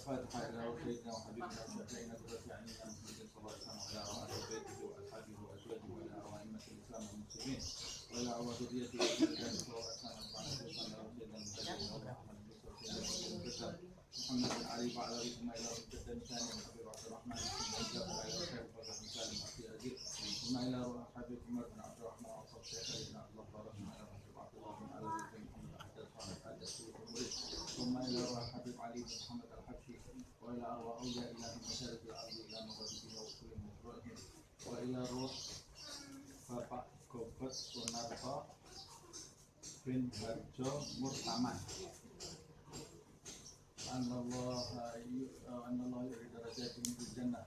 الفاتحة إلى سيدنا وحبيبنا وشفيعنا ورفيعنا محمد صلى الله عليه وسلم وعلى آله وبيته وأصحابه وأزواجه وعلى أئمة الإسلام والمسلمين وعلى ذريته وذريته وأسماء محمد بن علي وعلى ثم إلى الجد ثاني وحبيب عبد الرحمن بن جعفر إلى الخير وفضل بن سالم أخي أجيب ثم إلى روح حبيب عمر بن عبد الرحمن وأصحاب الشيخ بن عبد الله ثم إلى حبيب عبد الله بن علي بن محمد أحد صالح حاج السيد المريد ثم إلى روح حبيب علي بن محمد الحبشي وإلى أرواح أولياء الله من مشارق الأرض إلى مغربها وكل مفردهم وإلى روح Bapak Gobet Sunarto bin Harjo Murtaman Anallah yuri darajatin fil jannah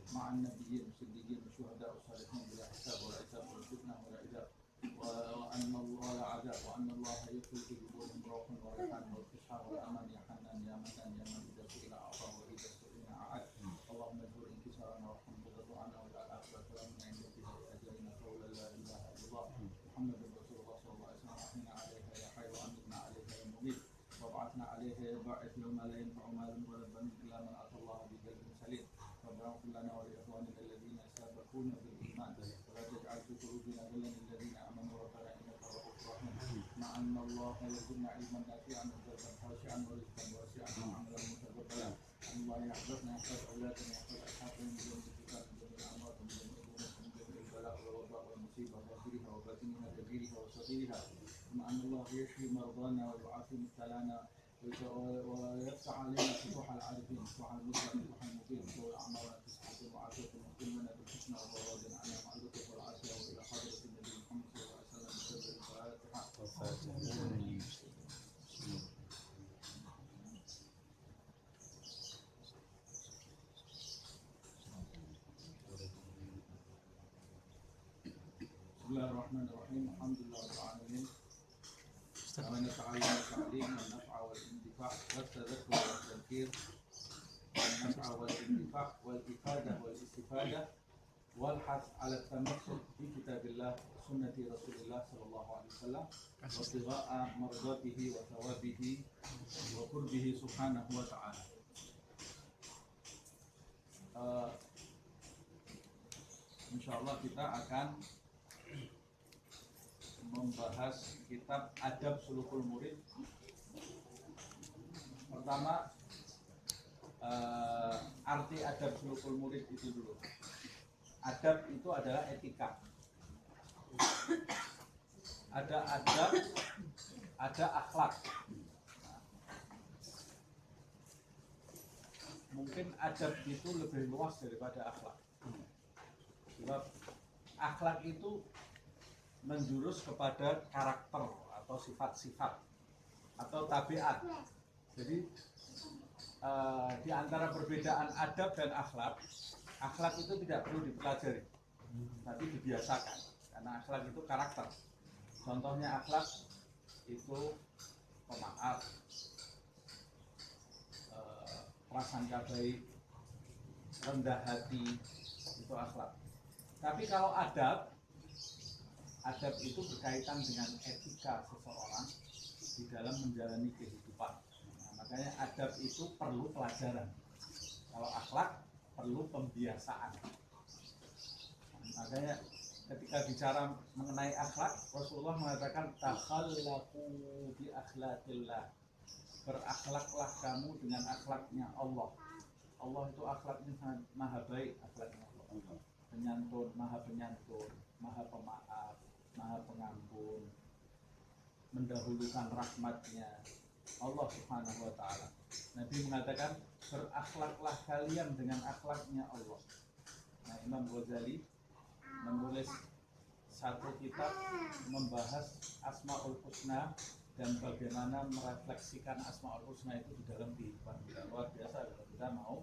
ma'an nabiyyin siddiqin syuhada salihin bila hisab wa hisab wa fitnah wa idab wa anna Allah la azab wa anna Allah yaqul fi qulubihim rawhan wa rihan wa fishar wa aman ya hanan ya matan ya man idza su'ila afa wa idza su'ila a'ad Allahumma jur inkisarana wa hamdulillah wa al-akhiratu min 'indika ajalina qawla la ilaha illallah Muhammadur Rasulullah sallallahu alaihi wasallam ahina 'alaiha ya hayy wa amitna 'alaiha ya mumit وبعثنا عليه باعث يوم لا ينفع مال ولا بنون الا من اتى الله بقلب سليم ربنا اغفر لنا ولاخواننا الذين سبقونا بالايمان ولا تجعل في قلوبنا غلا للذين امنوا ربنا انك رؤوف رحيم مع ان الله يرزقنا علما نافعا وقلبا خاشعا ورزقا واسعا وعملا متقبلا ان الله يحفظنا يحفظ اولادنا يحفظ اصحابنا من جميع الفتن من جميع الامراض من جميع الذنوب من جميع البلاء والوباء والمصيبه ظاهرها وباطنها كبيرها وصغيرها ثم أن الله يشفي مرضانا ويعافي مبتلانا ويفتح علينا فتوح العارفين فتوح المسلم فتوح المبين وطول أعمارنا في صحة وعافية ومكن لنا بالحسنى والضواد عنا مع اللطف والعافية وإلى حضرة النبي محمد صلى الله عليه وسلم بسبب الفاتحة. بسم الله الرحمن الرحيم الحمد لله رب العالمين ونتعلم التعليم والنفع والاندفاع والتذكر والتذكير والنفع والاندفاع والإفادة والاستفادة والحث على التمسك بكتاب الله وسنة رسول الله صلى الله عليه وسلم وابتغاء مرضاته وثوابه وقربه سبحانه وتعالى. Insyaallah kita akan membahas kitab Adab Sulukul Murid. Pertama, arti adab sulukul murid itu dulu. Adab itu adalah etika. Ada adab, ada akhlak. Mungkin adab itu lebih luas daripada akhlak. Sebab akhlak itu menjurus kepada karakter atau sifat-sifat atau tabiat. Jadi di antara perbedaan adab dan akhlak itu tidak perlu dipelajari, tapi dibiasakan. Karena akhlak itu karakter. Contohnya akhlak itu pemaaf, prasangka baik, rendah hati, itu akhlak. Tapi kalau adab itu berkaitan dengan etika seseorang di dalam menjalani kehidupan. Nah, makanya adab itu perlu pelajaran. Kalau akhlak perlu pembiasaan. Nah, makanya ketika bicara mengenai akhlak, Rasulullah mengatakan takhallaqu bi akhlaqillah. Berakhlaklah kamu dengan akhlaknya Allah. Allah itu akhlaknya maha baik, akhlaknya Allah. Penyantun, maha pemaaf, maha pengampun, mendahulukan rahmatnya Allah subhanahu wa ta'ala. Nabi mengatakan berakhlaklah kalian dengan akhlaknya Allah. Nah, Imam Ghazali menulis satu kitab membahas Asmaul Husna dan bagaimana merefleksikan Asmaul Husna itu di dalam kehidupan kita. Luar biasa kalau kita mau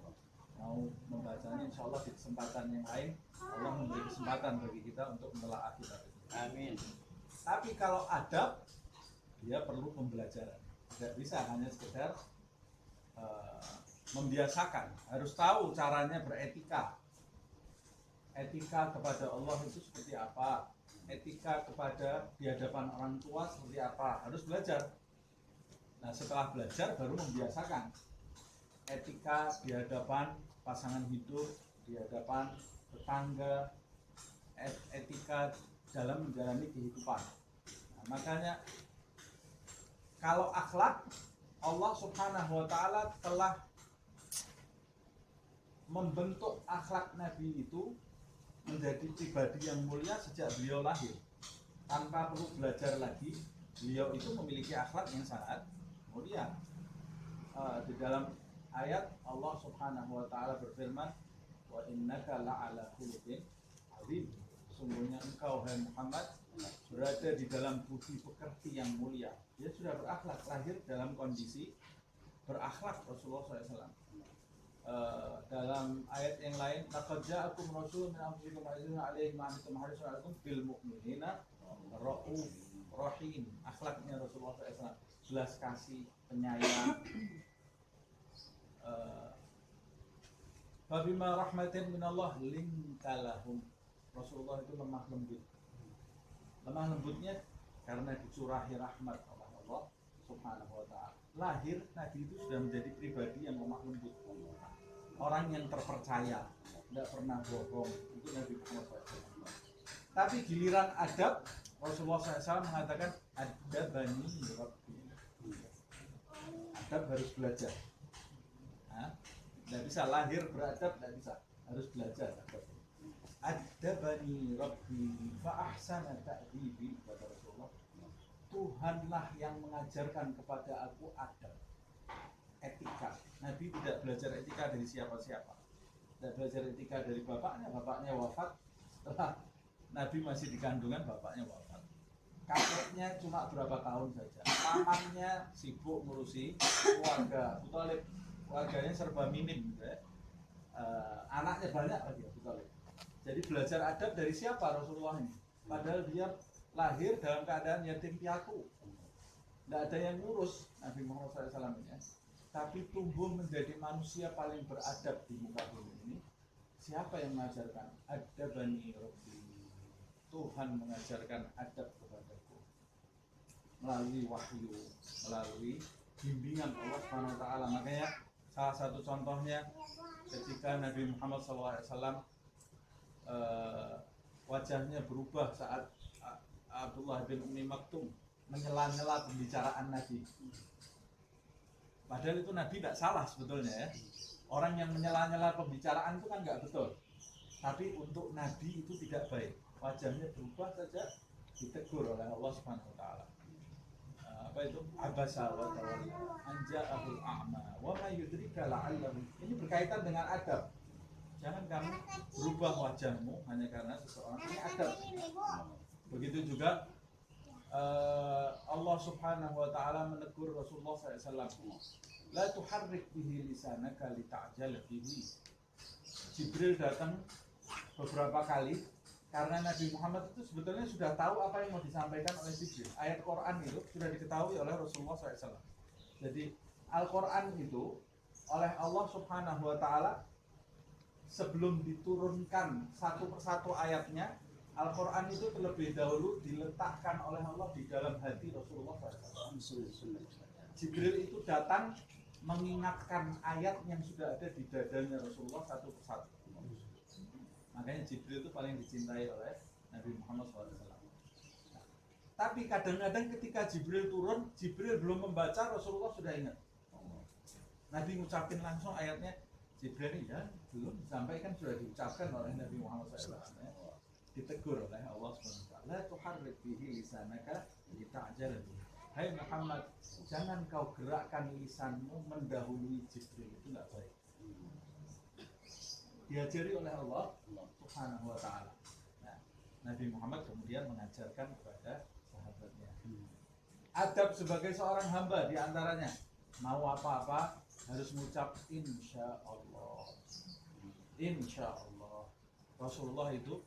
membacanya. Insya Allah di kesempatan yang lain Allah memberi kesempatan bagi kita untuk menelaah kitab itu. Amin. Tapi kalau adab dia perlu pembelajaran. Tidak bisa hanya sekedar membiasakan. Harus tahu caranya beretika. Etika kepada Allah itu seperti apa? Etika kepada di hadapan orang tua seperti apa? Harus belajar. Nah, setelah belajar baru membiasakan. etika di hadapan pasangan hidup, di hadapan tetangga, etika dalam menjalani kehidupan. Nah, makanya kalau akhlak, Allah Subhanahu wa Ta'ala telah membentuk akhlak Nabi itu menjadi pribadi yang mulia sejak beliau lahir. Tanpa perlu belajar lagi, beliau itu memiliki akhlak yang sangat mulia. Di dalam ayat Allah Subhanahu wa Ta'ala berfirman, wa innaka la'ala khuluqin azim. Sungguhnya engkau, hai Muhammad, berada di dalam budi pekerti yang mulia. Dia sudah berakhlak, lahir dalam kondisi berakhlak Rasulullah SAW. Dalam ayat yang lain, laqad ja'akum rasulun min anfusikum azizun 'alaihi ma antum harisun 'alaikum bil mu'minina rauf rahim. Akhlaknya Rasulullah SAW, belas kasih, penyayang. Fabima rahmatin minallah lintalahum. Rasulullah itu lemah lembut. Lemah lembutnya karena dicurahi rahmat oleh Allah Subhanahu wa Ta'ala. Lahir Nabi itu sudah menjadi pribadi yang lemah lembut, orang yang terpercaya, tidak pernah bohong. Itu Nabi Muhammad SAW. Tapi giliran adab, Rasulullah SAW mengatakan adabani rabbi. Adab harus belajar. Tidak bisa lahir beradab, tidak bisa, harus belajar adab. Adabani rabbi fa ahsana ta'dibi, kata Rasulullah. Tuhanlah yang mengajarkan kepada aku adab, etika. Nabi tidak belajar etika dari siapa-siapa. Tidak belajar etika dari bapaknya. Bapaknya wafat setelah Nabi masih di kandungan, bapaknya wafat. Kakeknya cuma berapa tahun saja. Pamannya sibuk ngurusi keluarga. Abu Thalib, keluarganya serba minim, gitu ya. Anaknya banyak lagi Abu Thalib. Jadi belajar adab dari siapa Rasulullah ini? Padahal dia lahir dalam keadaan yatim piatu. Tidak ada yang ngurus Nabi Muhammad SAW ini. Tapi tumbuh menjadi manusia paling beradab di muka bumi ini. Siapa yang mengajarkan? Adabani Rabbi. Tuhan mengajarkan adab kepadaku melalui wahyu, melalui bimbingan Allah Subhanahu wa Ta'ala. Makanya salah satu contohnya ketika Nabi Muhammad SAW wajahnya berubah saat Abdullah bin Ummi Maktum menyela-nyela pembicaraan Nabi. Padahal itu Nabi tidak salah sebetulnya ya. Orang yang menyela-nyela pembicaraan itu kan nggak betul. Tapi untuk Nabi itu tidak baik. Wajahnya berubah saja ditegur oleh Allah Subhanahu wa Ta'ala. Apa itu? Abasa wa tawalla an ja'ahul a'ma wa ma yudrika la'allahu. Ini berkaitan dengan adab. Jangan kamu berubah wajahmu hanya karena seseorang. Ini adab. Begitu juga Allah Subhanahu wa Ta'ala menegur Rasulullah SAW. La tuharrik bihi lisanaka lita'jala bihi. Jibril datang beberapa kali karena Nabi Muhammad itu sebetulnya sudah tahu apa yang mau disampaikan oleh Jibril. Ayat Quran itu sudah diketahui oleh Rasulullah SAW. Jadi Al-Quran itu oleh Allah Subhanahu wa Ta'ala sebelum diturunkan satu persatu ayatnya, Al-Quran itu terlebih dahulu diletakkan oleh Allah di dalam hati Rasulullah SAW. Jibril itu datang mengingatkan ayat yang sudah ada di dadanya Rasulullah satu persatu. Makanya Jibril itu paling dicintai oleh Nabi Muhammad SAW. Nah, tapi kadang-kadang ketika Jibril turun, Jibril belum membaca, Rasulullah sudah ingat. Nabi ngucapin langsung ayatnya, Jibril ini ya belum disampaikan, sudah diucapkan oleh Nabi Muhammad SAW. Ditegur oleh Allah SWT. La tuharrik bihi lisanaka lita'jala bihi. Hai Muhammad, jangan kau gerakkan lisanmu mendahului Jibril, itu tidak baik. Diajari oleh Allah Subhanahu wa Ta'ala. Nah, Nabi Muhammad kemudian mengajarkan kepada sahabatnya. Adab sebagai seorang hamba diantaranya, mau apa-apa harus mengucap insya Allah. Insya Allah. Rasulullah itu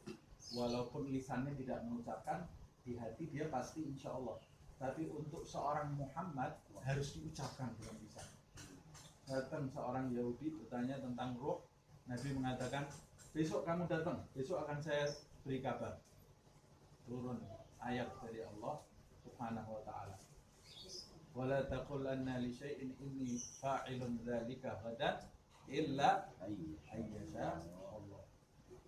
walaupun lisannya tidak mengucapkan, di hati dia pasti insya Allah. Tapi untuk seorang Muhammad harus diucapkan dengan lisan. Datang seorang Yahudi bertanya tentang roh, Nabi mengatakan, besok kamu datang, besok akan saya beri kabar. Turun ayat dari Allah Subhanahu wa Ta'ala. wala taqulanna li syai'in inni fa'ilun dzalika ghadan illa ayyasha Allah.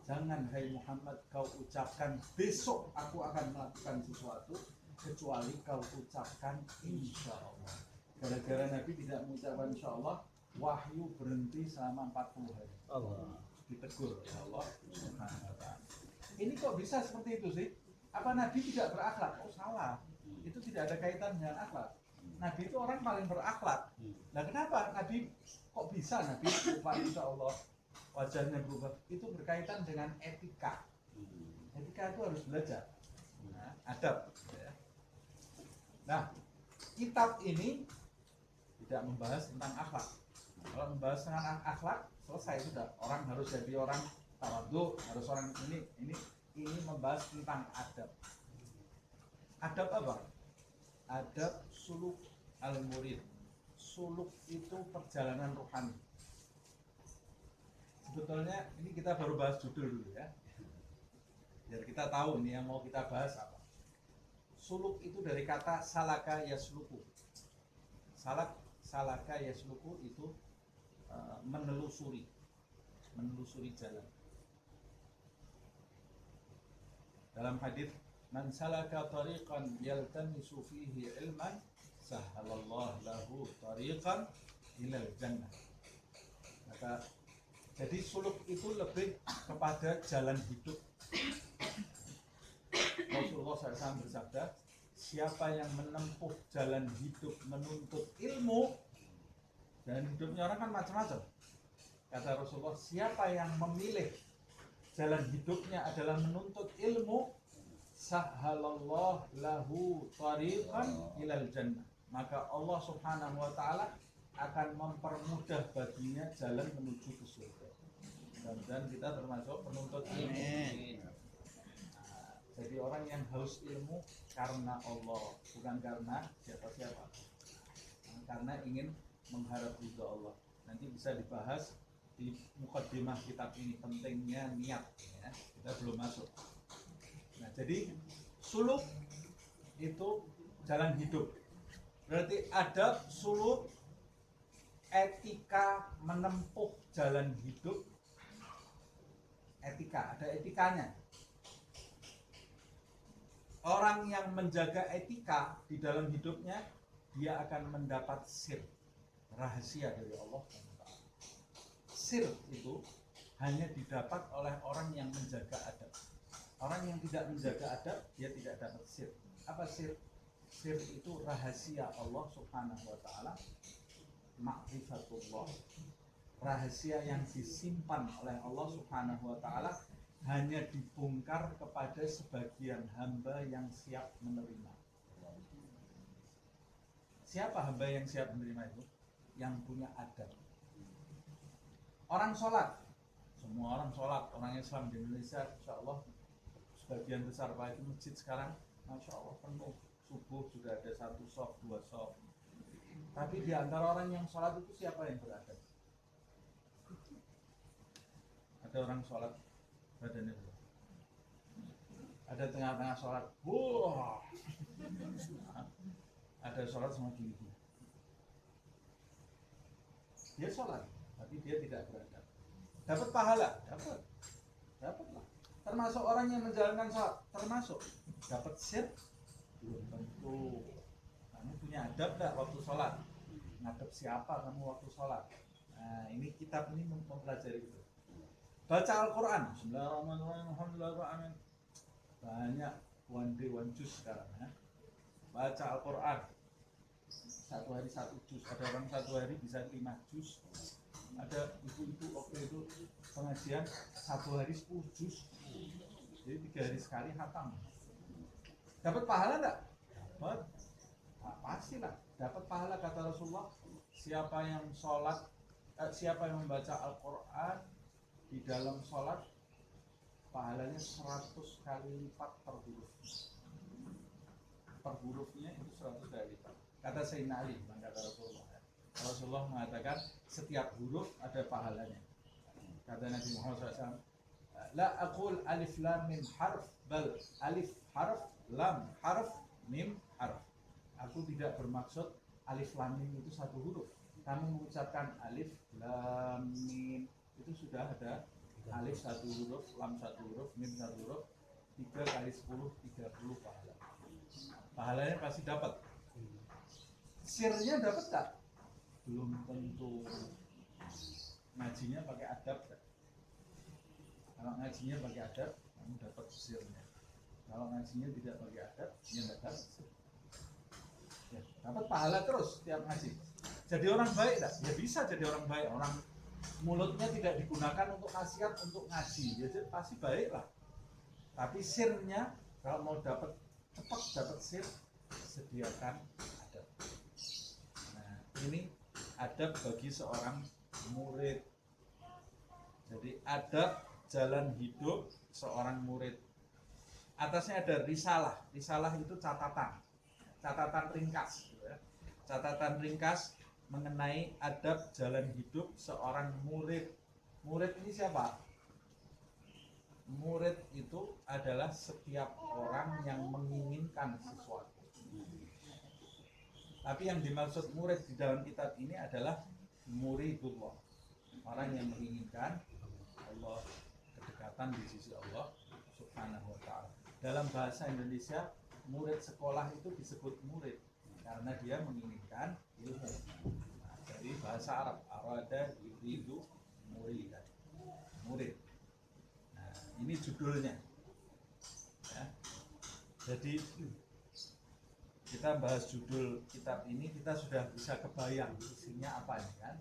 Jangan hai Muhammad kau ucapkan besok aku akan melakukan sesuatu kecuali kau ucapkan insya Allah. Gara-gara Nabi tidak mengucapkan insya Allah, wahyu berhenti selama 40 hari. Allah ditegur oleh Allah Subhanahu wa ta'ala. Ini kok bisa seperti itu sih? Apa Nabi tidak berakhlak? Oh salah. Itu tidak ada kaitan dengan akhlak. Nabi itu orang paling berakhlak. Nah kenapa Nabi kok bisa Nabi lupa insya Allah wajahnya berubah? Itu berkaitan dengan etika. Etika itu harus belajar. Nah, adab. Ya. Nah, kitab ini tidak membahas tentang akhlak. Kalau membahas tentang akhlak, selesai sudah. Orang harus jadi orang tawadhu, harus orang ini membahas tentang adab. Adab apa? Adab suluk al-murid. Suluk itu perjalanan rohani. Sebetulnya ini kita baru bahas judul dulu ya. Biar kita tahu nih yang mau kita bahas apa. Suluk itu dari kata salaka yasluku. Salaka yasluku itu menelusuri jalan. Dalam hadis, man salaka tariqan yaltamisu fihi ilman sahhalallahu lahu tariqan ilal jannah. Maka jadi suluk itu lebih kepada jalan hidup. Rasulullah SAW bersabda, siapa yang menempuh jalan hidup menuntut ilmu, dan hidupnya orang kan macam-macam. Kata Rasulullah, siapa yang memilih jalan hidupnya adalah menuntut ilmu, sahhalallahu lahu tariqan ilal jannah. Maka Allah Subhanahu wa ta'ala akan mempermudah baginya jalan menuju ke surga. Dan kita termasuk penuntut ilmu. Jadi orang yang haus ilmu karena Allah, bukan karena siapa-siapa. Karena ingin mengharap ridha Allah. Nanti bisa dibahas di mukaddimah kitab ini, pentingnya niat ya. Kita belum masuk. Nah, jadi suluk itu jalan hidup. Berarti adab, suluk, etika menempuh jalan hidup. Etika, ada etikanya. Orang yang menjaga etika di dalam hidupnya, dia akan mendapat sir, rahasia dari Allah. Sir itu hanya didapat oleh orang yang menjaga adab. Orang yang tidak menjaga adab, dia tidak dapat sir. Apa sir? Sir itu rahasia Allah Subhanahu wa ta'ala, ma'rifatullah. Rahasia yang disimpan oleh Allah Subhanahu wa ta'ala hanya dibongkar kepada sebagian hamba yang siap menerima. Siapa hamba yang siap menerima itu? Yang punya adab. Orang sholat, semua orang sholat, orang Islam di Indonesia, insya Allah sebagian besar, apalagi masjid sekarang, masya Allah penuh. Subuh sudah ada 1 shaf, 2 shaf. Tapi di antara orang yang sholat itu siapa yang beradab? Ada orang sholat badannya dulu. Ada tengah-tengah sholat, wah. Ada sholat sama gini. Dia sholat, tapi dia tidak beradab. Dapat pahala, dapatlah. Termasuk orang yang menjalankan sholat, termasuk dapat sir, belum tentu. Kamu punya adab enggak waktu sholat? Ngadep siapa kamu waktu sholat? Nah, ini kitab ini mempelajari itu. Baca Al-Quran, Bismillahirrahmanirrahim. Banyak one day one juz sekarang ya. Baca Al-Quran, 1 hari 1 juz. Ada orang 1 hari bisa 5 juz. Ada ibu-ibu waktu itu pengajian 1 hari 10 juz. Jadi 3 hari sekali khatam. Dapat pahala enggak? Dapat. Nah, pastilah dapat pahala, kata Rasulullah. Siapa yang sholat, siapa yang membaca Al-Quran di dalam sholat, pahalanya 100 kali lipat per huruf. Per hurufnya itu 100 kali lipat. Kata Sayyidina Ali, kata Rasulullah. Rasulullah mengatakan setiap huruf ada pahalanya. Kata Nabi Muhammad SAW, la aqul alif lam mim harf, bal alif harf, lam harf, mim harf. Aku tidak bermaksud alif lam mim itu satu huruf. Kami mengucapkan alif lam mim itu sudah ada alif satu huruf, lam satu huruf, mim satu huruf, 3 kali 10 30 pahala. Pahalanya pasti dapat. Sirnya dapat tak? Belum tentu. Ngajinya pakai adab tak? Kalau ngajinya pakai adab, kamu dapat sirnya. Kalau ngajinya tidak pakai adab, ya tidak dapat sir. Ya, dapat pahala terus tiap ngaji. Jadi orang baik tak? Ya bisa jadi orang baik. Orang mulutnya tidak digunakan untuk nasihat, untuk ngaji, ya pasti baik lah. Tapi sirnya, kalau mau dapat cepat dapat sir, sediakan adab. Nah, ini adab bagi seorang murid. Jadi adab jalan hidup seorang murid. Atasnya ada risalah. Risalah itu catatan ringkas. Catatan ringkas mengenai adab jalan hidup seorang murid. Murid ini siapa? Murid itu adalah setiap orang yang menginginkan sesuatu. Tapi yang dimaksud murid di dalam kitab ini adalah muridullah. Orang yang menginginkan Allah, kedekatan di sisi Allah Subhanahu wa ta'ala. Dalam bahasa Indonesia, murid sekolah itu disebut murid karena dia menginginkan ilmu. Nah, dari bahasa Arab, arada yuridu muridan, murid. Nah, ini judulnya. Ya. Jadi kita bahas judul kitab ini, kita sudah bisa kebayang isinya apa ini kan?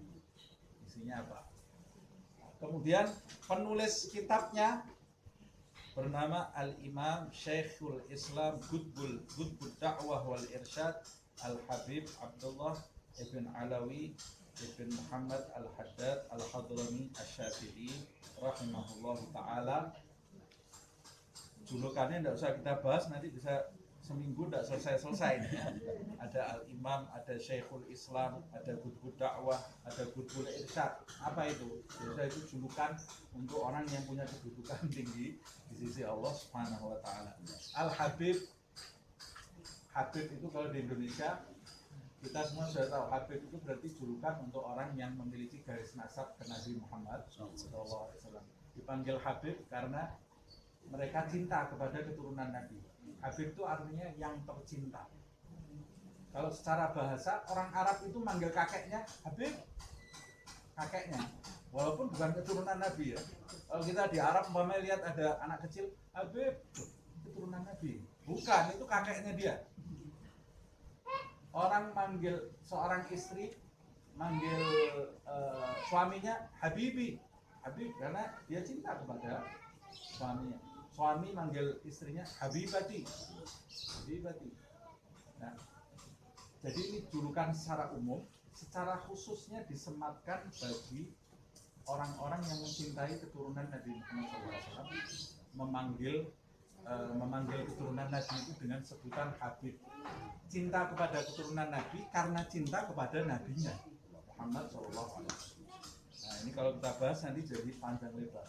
Isinya apa? Kemudian penulis kitabnya bernama Al-Imam Syekhul Islam Qutbul Da'wah wal Irsyad Al-Habib Abdullah Ibn Alawi Ibn Muhammad Al-Haddad Al-Hadrami Asy-Syafi'i rahimahullah ta'ala. Julukannya tidak usah kita bahas, nanti bisa seminggu tidak selesai-selesai ya. Ada Al-Imam, ada Syekhul Islam, ada Qutbul Da'wah, ada Qutbul Irsyad. Apa itu? Itu julukan untuk orang yang punya kedudukan tinggi di sisi Allah Subhanahu wa ta'ala. Al-Habib, Habib itu kalau di Indonesia kita semua sudah tahu, Habib itu berarti julukan untuk orang yang memiliki garis nasab ke Nabi Muhammad SAW. Dipanggil Habib karena mereka cinta kepada keturunan Nabi. Habib itu artinya yang tercinta. Kalau secara bahasa, orang Arab itu manggil kakeknya Habib, kakeknya, walaupun bukan keturunan Nabi ya. Kalau kita di Arab umpamanya lihat ada anak kecil Habib, keturunan Nabi, bukan, itu kakeknya dia. Orang manggil seorang istri, manggil suaminya Habibi, Habib karena dia cinta kepada suaminya. Suami manggil istrinya Habibati, Habibati. Nah, jadi ini julukan secara umum, secara khususnya disematkan bagi orang-orang yang mencintai keturunan Nabi Muhammad SAW, memanggil keturunan Nabi itu dengan sebutan Habib. Cinta kepada keturunan Nabi karena cinta kepada Nabinya Muhammad SAW. Nah, ini kalau kita bahas nanti jadi panjang lebar.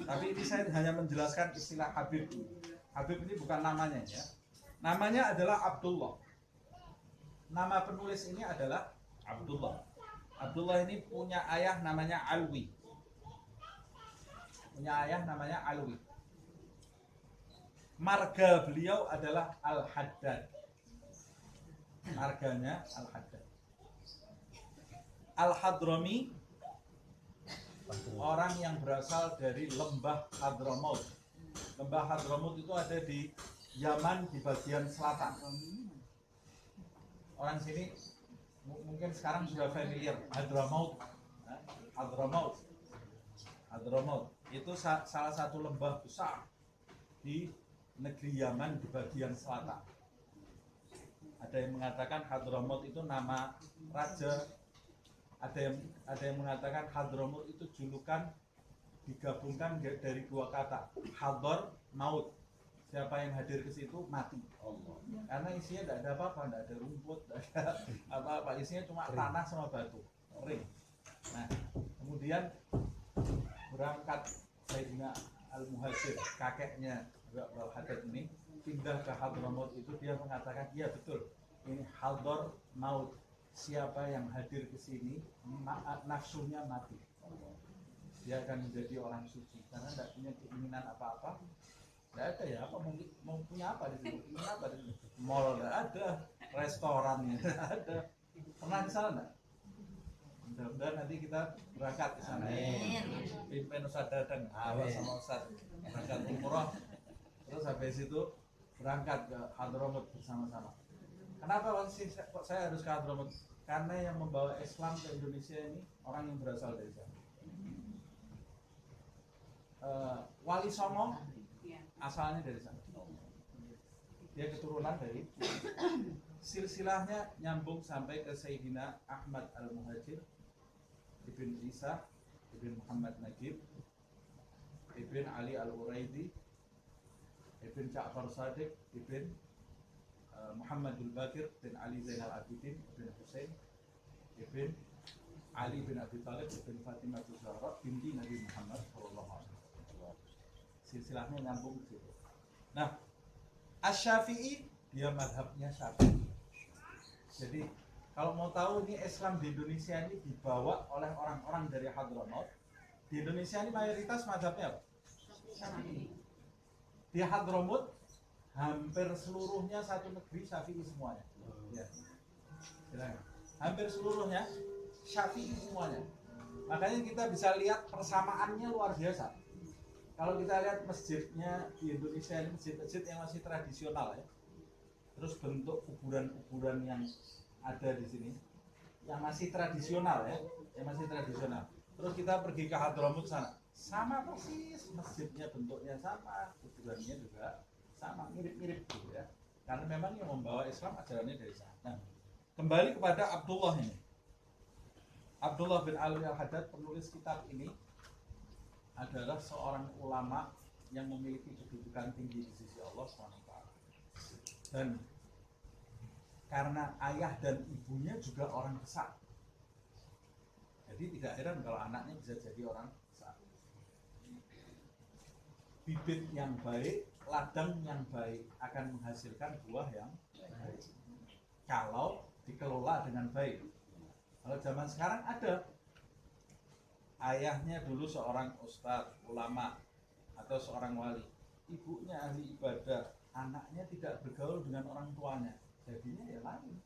Tapi ini saya hanya menjelaskan istilah Habib ini. Habib ini bukan namanya ya. Namanya adalah Abdullah. Nama penulis ini adalah Abdullah. Abdullah ini punya ayah namanya Alwi. Punya ayah namanya Alwi. Marga beliau adalah Al-Haddad. Marganya Al-Haddad. Al-Hadrami, orang yang berasal dari lembah Hadramaut. Lembah Hadramaut itu ada di Yaman di bagian selatan. Orang sini mungkin sekarang sudah familiar Hadramaut. Hadramaut. Hadramaut itu salah satu lembah besar di negeri Yaman di bagian selatan. Ada yang mengatakan Hadramaut itu nama raja. Ada yang mengatakan Hadramaut itu julukan digabungkan dari dua kata, hadar maut. Siapa yang hadir ke situ mati. Karena isinya tidak ada apa-apa, tidak ada rumput, tidak ada apa-apa. Isinya cuma tanah sama batu, kering. Nah, kemudian berangkat Sayyidina Al-Muhajir, kakeknya Al-Haddad ini pindah ke Hadramaut itu, dia mengatakan, iya betul, ini hadar maut. siapa yang hadir ke sini nafsunya mati, dia akan menjadi orang suci karena tidak punya keinginan apa-apa. Tidak ada ya, apa mau punya apa di sini? Ingin apa di sini? Mall tidak ada, restorannya tidak ada. Pernah di sana enggak? Mudah-mudahan nanti kita berangkat ke sana. Pimpin Ustaz Dadang, awas sama Ustaz berangkat umroh. Terus habis itu berangkat ke Hadramut bersama-sama. Kenapa kok saya harus ke Hadramut? Karena yang membawa Islam ke Indonesia ini orang yang berasal dari sana. Wali Songo asalnya dari sana. Dia keturunan dari silsilahnya nyambung sampai ke Sayyidina Ahmad Al-Muhajir, Ibn Isa, Ibn Muhammad Nagib, Ibn Ali Al-Uraidi, Ibn Ja'far Sadiq, Ibn Muhammadul Bakir bin Ali Zainal Abidin, Ibn Husain, Ibn Ali bin Abi Thalib, Ibn Fatimah Zahra binti Nabi Muhammad sallallahu alaihi wasallam. Silsilahnya nyambung ke situ. Nah, Asy-Syafi'i dia madhabnya Syafi'i. Jadi kalau mau tahu ini Islam di Indonesia ini dibawa oleh orang-orang dari Hadramaut. Di Indonesia ini mayoritas madhabnya apa? Syafi'i. Di Hadramaut hampir seluruhnya satu negeri Syafi'i semuanya. Ya. Hampir seluruhnya Syafi'i semuanya. Makanya kita bisa lihat persamaannya luar biasa. Kalau kita lihat masjidnya di Indonesia ini masjid-masjid yang masih tradisional ya. Terus bentuk kuburan-kuburan yang ada di sini yang masih tradisional ya, yang masih tradisional. Terus kita pergi ke Hadramut sana, sama persis masjidnya, bentuknya sama, kuburannya juga sama, mirip-mirip gitu ya. Karena memang yang membawa Islam ajarannya dari sana. Nah, kembali kepada Abdullah ini. Abdullah bin Alwi Al-Haddad, penulis kitab ini, adalah seorang ulama yang memiliki kedudukan tinggi di sisi Allah SWT. Dan karena ayah dan ibunya juga orang besar, jadi tidak heran kalau anaknya bisa jadi orang besar. Bibit yang baik, ladang yang baik akan menghasilkan buah yang baik kalau dikelola dengan baik. Kalau zaman sekarang ada ayahnya dulu seorang ustadz, ulama, atau seorang wali, ibunya ahli ibadah, anaknya tidak bergaul dengan orang tuanya, jadinya ya lain.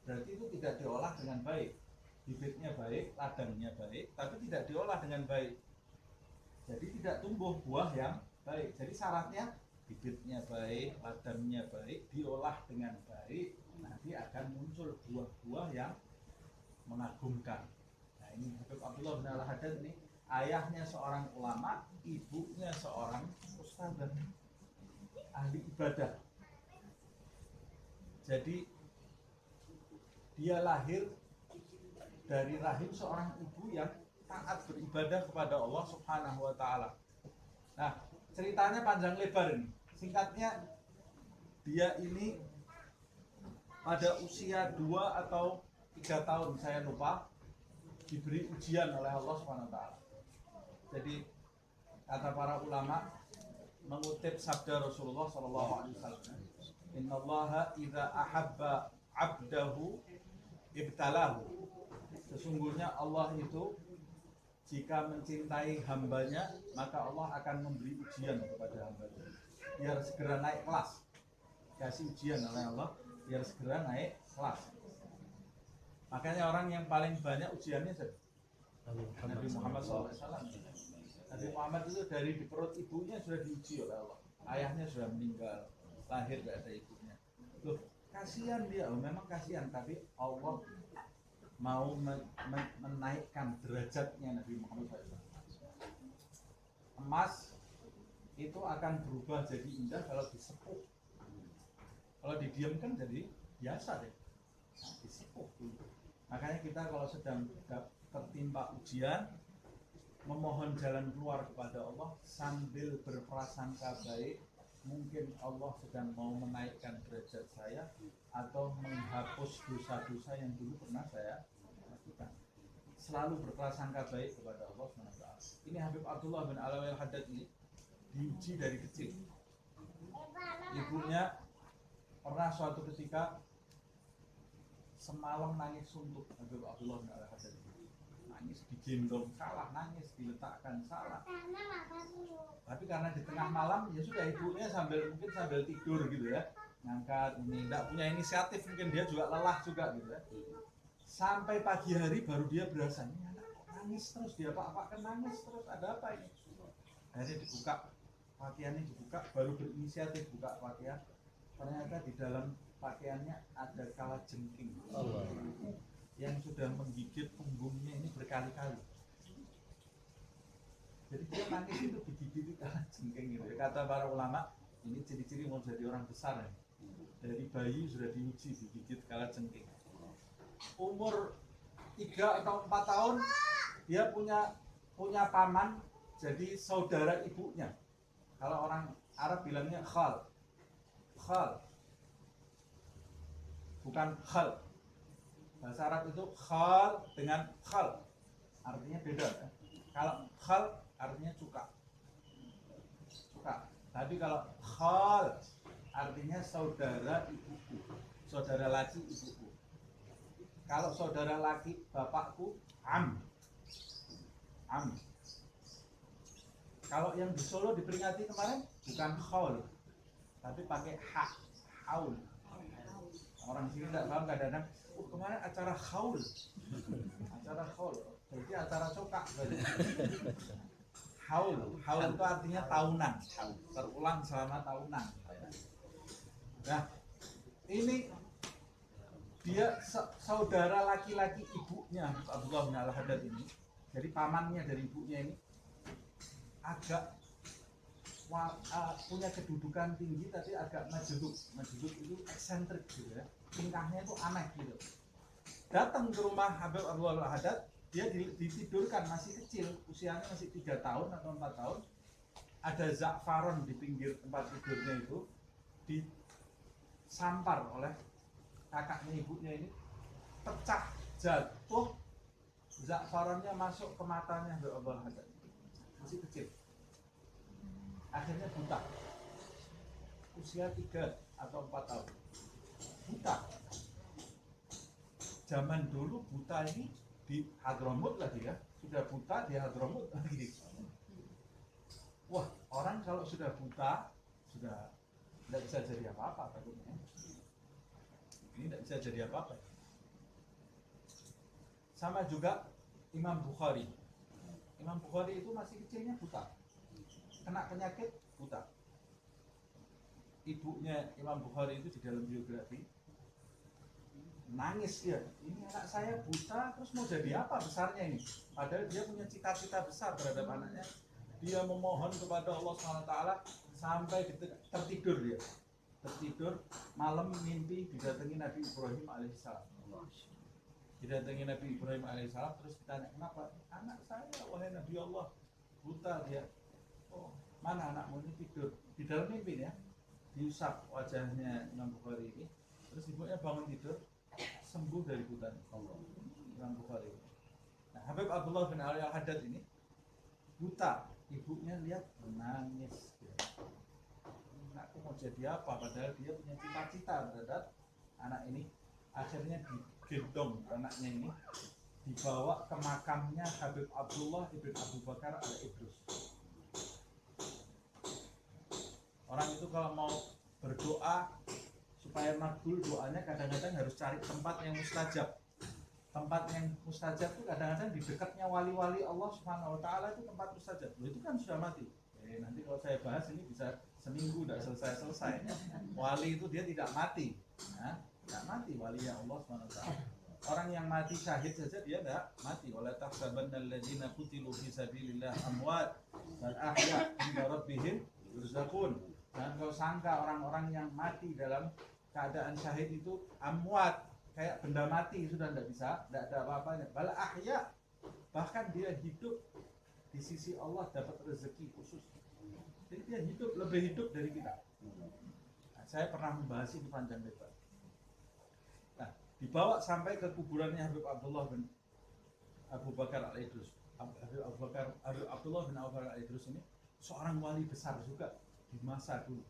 Berarti itu tidak diolah dengan baik. Bibitnya baik, ladangnya baik, tapi tidak diolah dengan baik. Jadi tidak tumbuh buah yang baik. Jadi syaratnya bibitnya baik, ladangnya baik, diolah dengan baik, nanti akan muncul buah-buah yang mengagumkan. Nah ini Habib Abdullah bin Al-Haddad ini, ayahnya seorang ulama, ibunya seorang ustaz dan ahli ibadah. Jadi dia lahir dari rahim seorang ibu yang taat beribadah kepada Allah Subhanahu wa taala. Nah, ceritanya panjang lebar ini. Singkatnya, dia ini pada usia 2 atau 3 tahun, saya lupa, diberi ujian oleh Allah Subhanahu wa taala. Jadi kata para ulama mengutip sabda Rasulullah sallallahu alaihi wasallam, "Innallaha idza ahabba 'abdahu ibtalahu." Sesungguhnya Allah itu jika mencintai hambanya, maka Allah akan memberi ujian kepada hambanya biar segera naik kelas. Kasih ujian oleh Allah biar segera naik kelas. Makanya orang yang paling banyak ujiannya Nabi Muhammad SAW. Nabi Muhammad itu dari di perut ibunya sudah diuji oleh Allah. Ayahnya sudah meninggal, lahir tidak ada ibunya. Loh, kasihan dia, memang kasihan, tapi Allah mau menaikkan derajatnya Nabi Muhammad SAW. Emas itu akan berubah jadi indah kalau disepuh. Kalau didiamkan jadi biasa deh. Nah, disepuh dulu. Makanya kita kalau sedang tertimpa ujian, memohon jalan keluar kepada Allah sambil berprasangka baik, mungkin Allah sedang mau menaikkan derajat saya atau menghapus dosa-dosa yang dulu pernah saya lakukan. Selalu berprasangka baik kepada Allah SWT. Ini Habib Abdullah bin Alwi Al-Haddad ini diuji dari kecil. Ibunya pernah suatu ketika semalam nangis suntuk Habib Abdullah bin Al-Haddad. Nangis digendong salah, nangis diletakkan salah. Tapi karena di tengah malam ya sudah ibunya mungkin sambil tidur gitu ya, ngangkat ini, tidak punya inisiatif, mungkin dia juga lelah juga gitu ya. Sampai pagi hari baru dia berasa ini anak nangis terus, dia apa-apa nangis terus, ada apa ini? Akhirnya dibuka pakaiannya, dibuka, baru berinisiatif buka pakaian. Ternyata di dalam pakaiannya ada kalajengking yang sudah menggigit punggungnya ini berkali-kali. Jadi dia nangis itu digigit kalajengking gitu. Kata para ulama, ini ciri-ciri mau jadi orang besar ya. Dari bayi sudah diuji digigit kalajengking. Umur 3 atau 4 tahun dia punya paman jadi saudara ibunya. Kalau orang Arab bilangnya khal. Bukan khal. Bahasa Arab itu khal dengan khal artinya beda ya. Kalau khal artinya cuka. Tapi kalau khal artinya saudara ibuku, saudara laki ibuku. Kalau saudara laki bapakku am. Kalau yang di Solo diperingati kemarin bukan khaul, tapi pakai haul. Orang sini tidak paham kadang-kadang, kemarin acara khaul, berarti acara cokak. Haul itu artinya tahunan, terulang selama tahunan. Nah, ini dia saudara laki-laki ibunya Abdullah bin Al-Haddad ini, jadi pamannya dari ibunya ini agak punya kedudukan tinggi tapi agak majdud itu eksentrik gitu ya, tingkahnya itu aneh gitu. Datang ke rumah Habib Abdullah bin Al-Haddad, dia ditidurkan masih kecil, usianya masih 3 tahun atau 4 tahun. Ada za'faron di pinggir tempat tidurnya itu, disampar oleh kakaknya ibunya ini, pecah, jatuh, za'faronnya masuk ke matanya Habib Abdullah bin Al-Haddad, masih kecil. Akhirnya buta, usia 3 atau 4 tahun, buta. Zaman dulu buta ini di Hadramut lagi ya, sudah buta di Hadramut lagi. Wah, orang kalau sudah buta sudah tidak bisa jadi apa-apa takutnya. Ini tidak bisa jadi apa-apa. Sama juga Imam Bukhari itu masih kecilnya buta, kena penyakit buta. Ibunya Imam Bukhari itu di dalam biografi nangis dia, ini anak saya buta terus mau jadi apa besarnya ini, padahal dia punya cita-cita besar terhadap anaknya. Dia memohon kepada Allah SWT sampai tertidur malam, mimpi didatangi Nabi Ibrahim alaihissalam. Terus ditanya, kenapa anak saya wahai Nabi Allah buta dia? Oh, mana anakmu ini tidur di dalam mimpi ya, diusap wajahnya Imam Bukhari ini, terus ibunya bangun tidur sembuh dari butanya. Imam Bukhari. Nah, Habib Abdullah bin Al-Haddad ini buta, ibunya lihat menangis. Anakku mau jadi apa? Padahal dia punya cita-cita terhadap anak ini. Akhirnya digendong anaknya ini, dibawa ke makamnya Habib Abdullah ibn Abu Bakar al-Idrus. Orang itu kalau mau berdoa supaya makbul doanya, kadang-kadang harus cari tempat yang mustajab. Tempat yang mustajab itu kadang-kadang di dekatnya wali-wali Allah Subhanahu wa Ta'ala, itu tempat mustajab. Loh, itu kan sudah mati. Nanti kalau saya bahas ini bisa seminggu tidak selesai. Wali itu dia tidak mati, ya, tidak mati walinya Allah Subhanahu wa Ta'ala. Orang yang mati syahid saja dia tidak mati. Wala tahsabannal ladzina qutilu fi sabilillah amwat bal ahya 'inda rabbihim yurzaqun. Dan kau sangka orang-orang yang mati dalam keadaan syahid itu amwat, kayak benda mati, sudah tidak ada apa-apanya. Bal ahya, bahkan dia hidup di sisi Allah, dapat rezeki khusus. Jadi dia lebih hidup dari kita. Nah, saya pernah membahas ini panjang lebar. Nah, dibawa sampai ke kuburannya Habib Abdullah bin Abu Bakar al-Idrus. Habib Abdullah bin Abu Bakar al-Idrus ini seorang wali besar juga di masa dulu.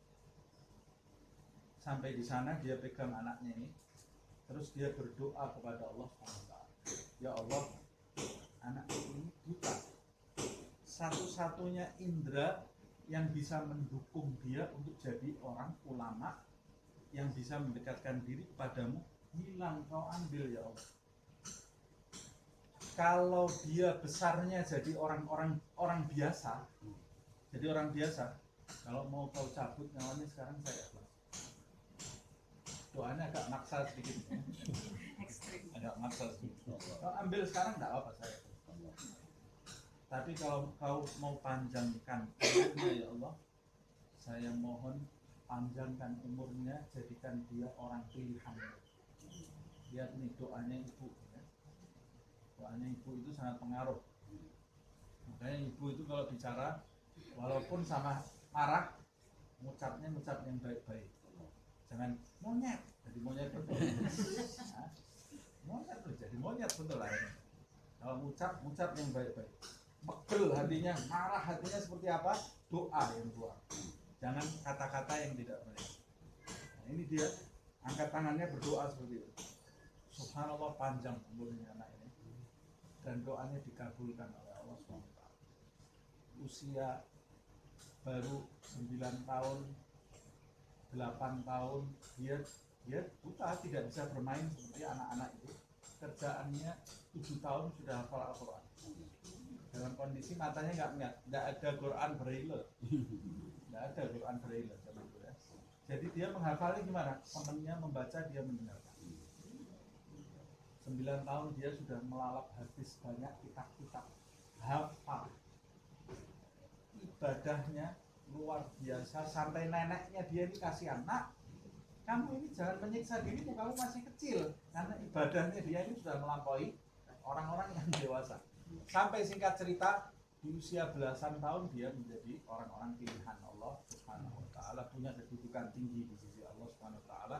Sampai di sana dia pegang anaknya ini, terus dia berdoa kepada Allah SWT, ya Allah, anak ini buta, satu-satunya indera yang bisa mendukung dia untuk jadi orang ulama yang bisa mendekatkan diri kepadamu hilang, kau ambil ya Allah. Kalau dia besarnya jadi orang biasa, kalau mau kau cabut nyawanya sekarang saya ikhlas. Doanya agak maksa sedikit, agak maksa sedikit. Kau ambil sekarang nggak apa-apa saya. Tapi kalau kau mau panjangkan umurnya ya Allah, saya mohon panjangkan umurnya, jadikan dia orang pilihan. Lihat nih doanya ibu. Doanya ibu itu sangat pengaruh. Makanya ibu itu kalau bicara, walaupun sama marah, ngucap yang baik-baik. Jangan monyet, jadi monyet betul. Nah, monyet tuh jadi monyet betul lah. Kalau ngucap yang baik-baik. Pegel hatinya, marah hatinya seperti apa? Doa yang keluar. Jangan kata-kata yang tidak baik. Nah, ini dia angkat tangannya berdoa seperti itu. Subhanallah, panjang umurnya anak ini. Dan doanya dikabulkan oleh Allah SWT. Usia baru 9 tahun, 8 tahun, dia buta, tidak bisa bermain seperti anak-anak itu. Kerjaannya 7 tahun sudah hafal Al-Quran. Dalam kondisi matanya nggak ada Quran Braille, nggak ada Quran Braille zaman itu ya. Jadi dia menghafalnya gimana? Temannya membaca, dia mendengarkan. 9 tahun dia sudah melalap habis banyak kitab-kitab, hafal. Ibadahnya luar biasa, sampai neneknya dia ini kasihan, nak, kamu ini jangan menyiksa dirimu, kamu masih kecil, karena ibadahnya dia ini sudah melampaui orang-orang yang dewasa. Sampai singkat cerita, di usia belasan tahun dia menjadi orang-orang pilihan Allah Subhanahu wa Ta'ala, punya kedudukan tinggi di sisi Allah Subhanahu wa Ta'ala,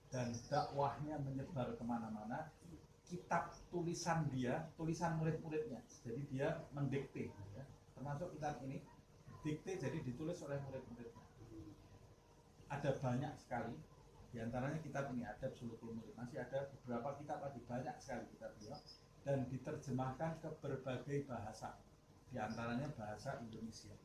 dan dakwahnya menyebar kemana-mana. Kitab tulisan dia, tulisan murid-muridnya, jadi dia mendikte ya. Termasuk kitab ini dikte, jadi ditulis oleh murid-muridnya. Ada banyak sekali, diantaranya kitab ini Adab Sulukul Murid. Masih ada beberapa kitab lagi, banyak sekali kitab dia, dan diterjemahkan ke berbagai bahasa, diantaranya bahasa Indonesia.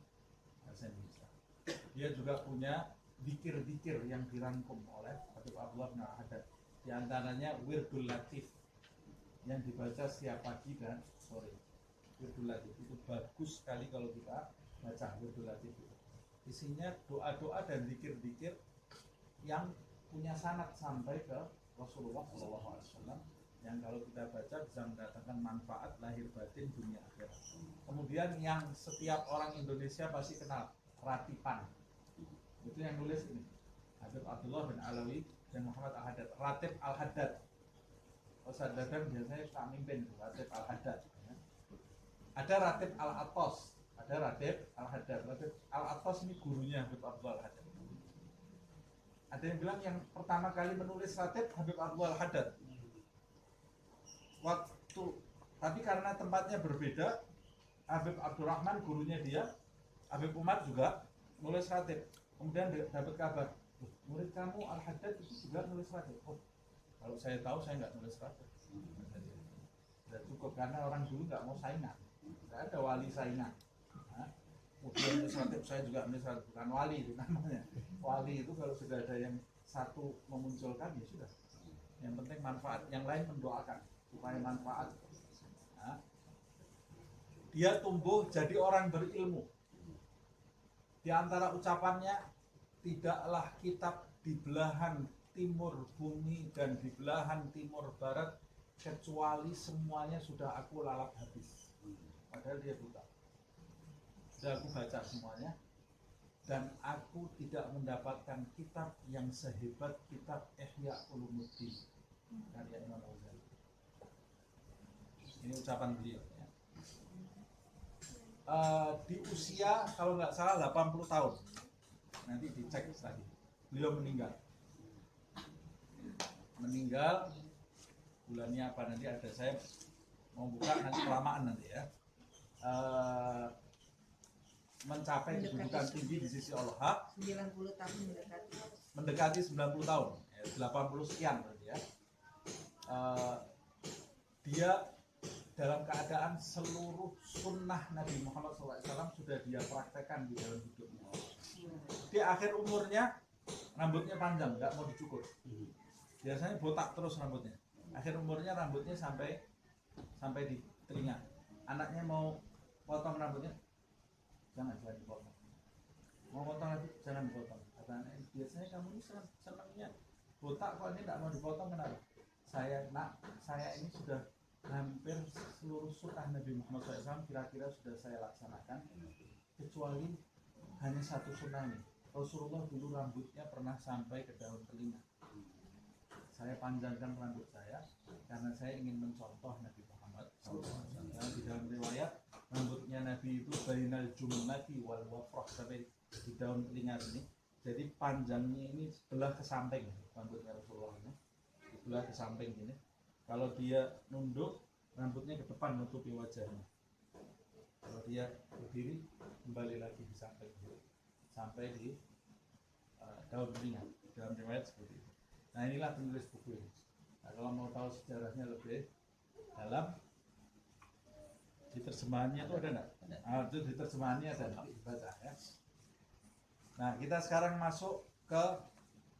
Dia juga punya zikir-zikir yang dirangkum oleh Habib Abdullah bin Al-Haddad, diantaranya Wirdul Latif yang dibaca setiap pagi dan sore. Wirdul Latif itu bagus sekali kalau kita baca Wirdul Latif itu. Isinya doa-doa dan zikir-zikir yang punya sanad sampai ke Rasulullah SAW, yang kalau kita baca bisa mendatangkan manfaat lahir batin dunia akhirat. Kemudian yang setiap orang Indonesia pasti kenal, Ratipan. Itu yang nulis ini Habib Abdullah bin Alawi dan Muhammad Al-Haddad, Ratib Al-Haddad. Ustaz Dadang biasanya suka mimpin Ratib Al-Haddad ya. Ada Ratib Al-Atos, ada Ratib Al-Haddad. Ratib Al-Atos ini gurunya Habib Abdullah Al-Haddad. Ada yang bilang yang pertama kali menulis Ratib Habib Abdullah Al-Haddad. Tapi karena tempatnya berbeda, Habib Abdurrahman gurunya dia, Habib Umar juga nulis Ratib. Kemudian dapat kabar, murid kamu Al-Haddad itu juga nulis Ratib. Oh, kalau saya tahu saya nggak nulis Ratib. Sudah cukup, karena orang dulu nggak mau saingan, nggak ada wali saingan. Kemudian nulis Ratib, saya juga nulis Ratib, bukan wali itu namanya. Wali itu kalau sudah ada yang satu memunculkan ya sudah. Yang penting manfaat, yang lain mendoakan supaya manfaat. Nah, dia tumbuh jadi orang berilmu. Di antara ucapannya, tidaklah kitab di belahan timur bumi dan di belahan timur barat kecuali semuanya sudah aku lalap habis. Padahal dia buta. Sudah aku baca semuanya, dan aku tidak mendapatkan kitab yang sehebat kitab Ihya Ulumuddin karya Imam Ghazali. Ini ucapan beliau ya. Di usia kalau nggak salah 80 tahun, nanti dicek lagi, beliau meninggal bulannya apa nanti ada, saya mau buka nanti kelamaan nanti ya. Mencapai kedudukan tinggi di sisi Allah. 90 tahun mendekati 90 tahun ya, 80 sekian berarti ya. uh, dia dalam keadaan seluruh sunnah Nabi Muhammad SAW sudah dia praktekkan di dalam hidupnya. Di akhir umurnya rambutnya panjang, nggak mau dicukur. Biasanya botak terus rambutnya. Akhir umurnya rambutnya sampai di telinga. Anaknya mau potong rambutnya, jangan dipotong. Mau potong rambut, jangan dipotong. Kata anaknya, biasanya kamu ini senangnya botak, kok ini nggak mau dipotong, kenapa? Saya ini sudah hampir seluruh sunnah Nabi Muhammad SAW kira-kira sudah saya laksanakan, kecuali hanya satu sunnah ini. Rasulullah dulu rambutnya pernah sampai ke daun telinga. Saya panjangkan rambut saya karena saya ingin mencontoh Nabi Muhammad SAW. Di dalam riwayat rambutnya Nabi itu bainal jumlati wal wafrah, sampai di daun telinga ini. Jadi panjangnya ini sebelah ke samping rambutnya Rasulullah ini, sebelah ke samping ini. Kalau dia nunduk, rambutnya ke depan menutupi wajahnya. Kalau dia berdiri, kembali lagi di samping sampai di daun telinga. Dalam riwayat seperti itu. Nah, inilah penulis buku ini. Nah, kalau mau tahu sejarahnya lebih dalam, di terjemahannya itu ada nggak? Itu di terjemahannya ada, dibaca ya. Nah, kita sekarang masuk ke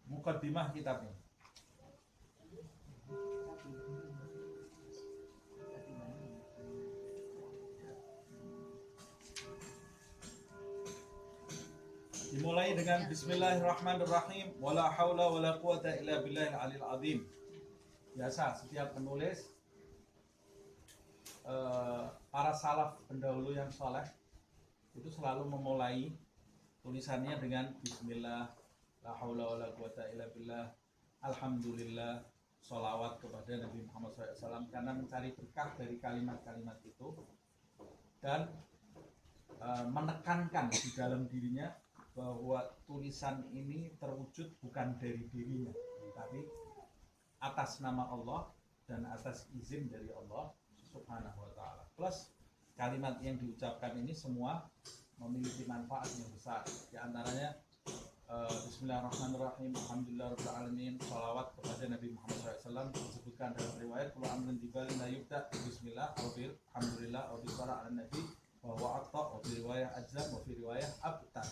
mukaddimah kitabnya. Dimulai dengan Bismillahirrahmanirrahim. Wala haula wala quwata illa billahil aliyil azim. Biasa setiap penulis para salaf pendahulu yang saleh itu selalu memulai tulisannya dengan Bismillah, la haula wala quwata illa billah, alhamdulillah, sholawat kepada Nabi Muhammad SAW, karena mencari berkah dari kalimat-kalimat itu dan menekankan di dalam dirinya bahwa tulisan ini terwujud bukan dari dirinya, tapi atas nama Allah dan atas izin dari Allah Subhanahu wa ta'ala. Plus kalimat yang diucapkan ini semua memiliki manfaat yang besar. Di antaranya Bismillahirrahmanirrahim, alhamdulillahirabbil alamin, shalawat kepada Nabi Muhammad SAW disebutkan dalam riwayat kalau amrun dibalin la yubda bismillah wa bil alhamdulillah wa bi shallallahu ala nabi wa huwa aqta wa bi riwayah ajzam wa bi riwayah abtan.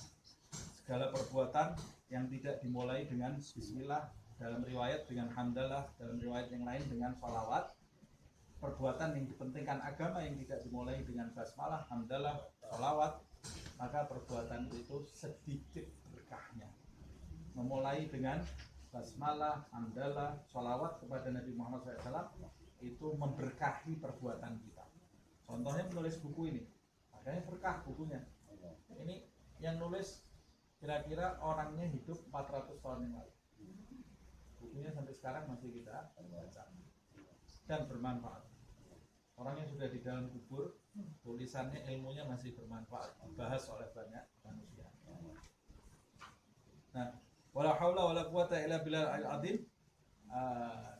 Segala perbuatan yang tidak dimulai dengan bismillah, dalam riwayat dengan hamdalah, dalam riwayat yang lain dengan sholawat, perbuatan yang dipentingkan agama yang tidak dimulai dengan basmalah, hamdalah, sholawat, maka perbuatan itu sedikit berkahnya. Memulai dengan basmalah, hamdalah, sholawat kepada Nabi Muhammad SAW itu memberkahi perbuatan kita. Contohnya menulis buku ini, makanya berkah bukunya. Ini yang nulis kira-kira orangnya hidup 400 tahun yang lalu. Bukunya sampai sekarang masih kita baca dan bermanfaat. Orang yang sudah di dalam kubur, tulisannya, ilmunya masih bermanfaat, dibahas oleh banyak manusia. Nah, wala haula wala quwata illa billahil azim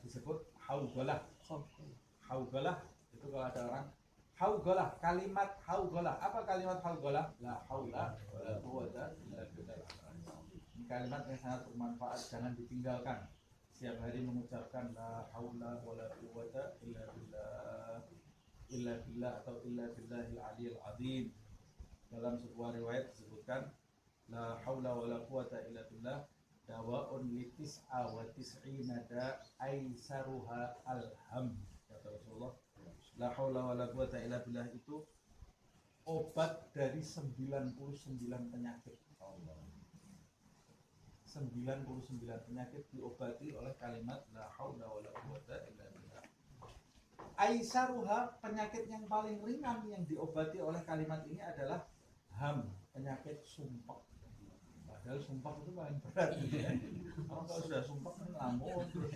disebut haugalah. Haugalah itu kalau ada orang haugalah, kalimat haugalah. Apa kalimat haugalah? La haula wala quwata illa billah. Ini kalimat yang sangat bermanfaat, jangan ditinggalkan. Setiap hari mengucapkan la haula wala quwata illa billah atau illa billahil aliyil azim. Dalam sebuah riwayat disebutkan la haula wala quwata illa billah dawaun litis'a wa tis'ina da aisaruha alham, kata Rasulullah. La haula wala quwata illa billah itu obat dari 99 penyakit. 99 penyakit diobati oleh kalimat la haula wala quwata illa billah. Aisaruha, penyakit yang paling ringan yang diobati oleh kalimat ini adalah ham, penyakit sumpah. Padahal sumpah itu paling berat ya. Orang kalau sudah sumpah kan ngelamun terus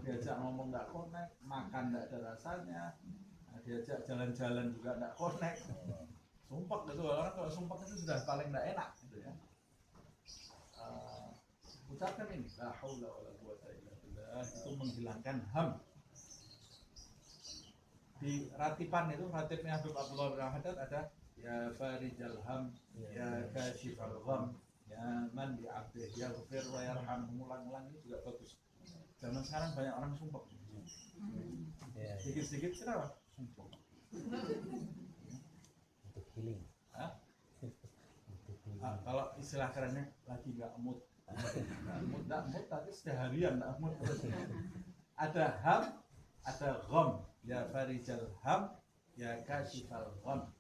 diajak ngomong nggak connect, makan nggak ada rasanya, diajak jalan-jalan juga nggak connect. Sumpah itu, orang kalau sumpah itu sudah paling nggak enak gitu ya. Ucapkan ini la haula wala quwata illa billah itu menghilangkan ham. Di ratipan itu, ratibnya Habib Abdullah bin Haddad ada ya farijal ham, ya kashifal gham, ya man bi abdih yaghfir wa yarham. Ulang-ulang ini juga bagus. Zaman sekarang banyak orang sumpah Ya, Sedikit-sedikit kenapa? Sumpah. untuk healing. Hah? Untuk healing. Kalau istilah kerennya lagi nggak mood. Nggak mood tapi seharian nggak mood terus. Ada ham, ada gham. Ya farijal ham, ya kashifal gham.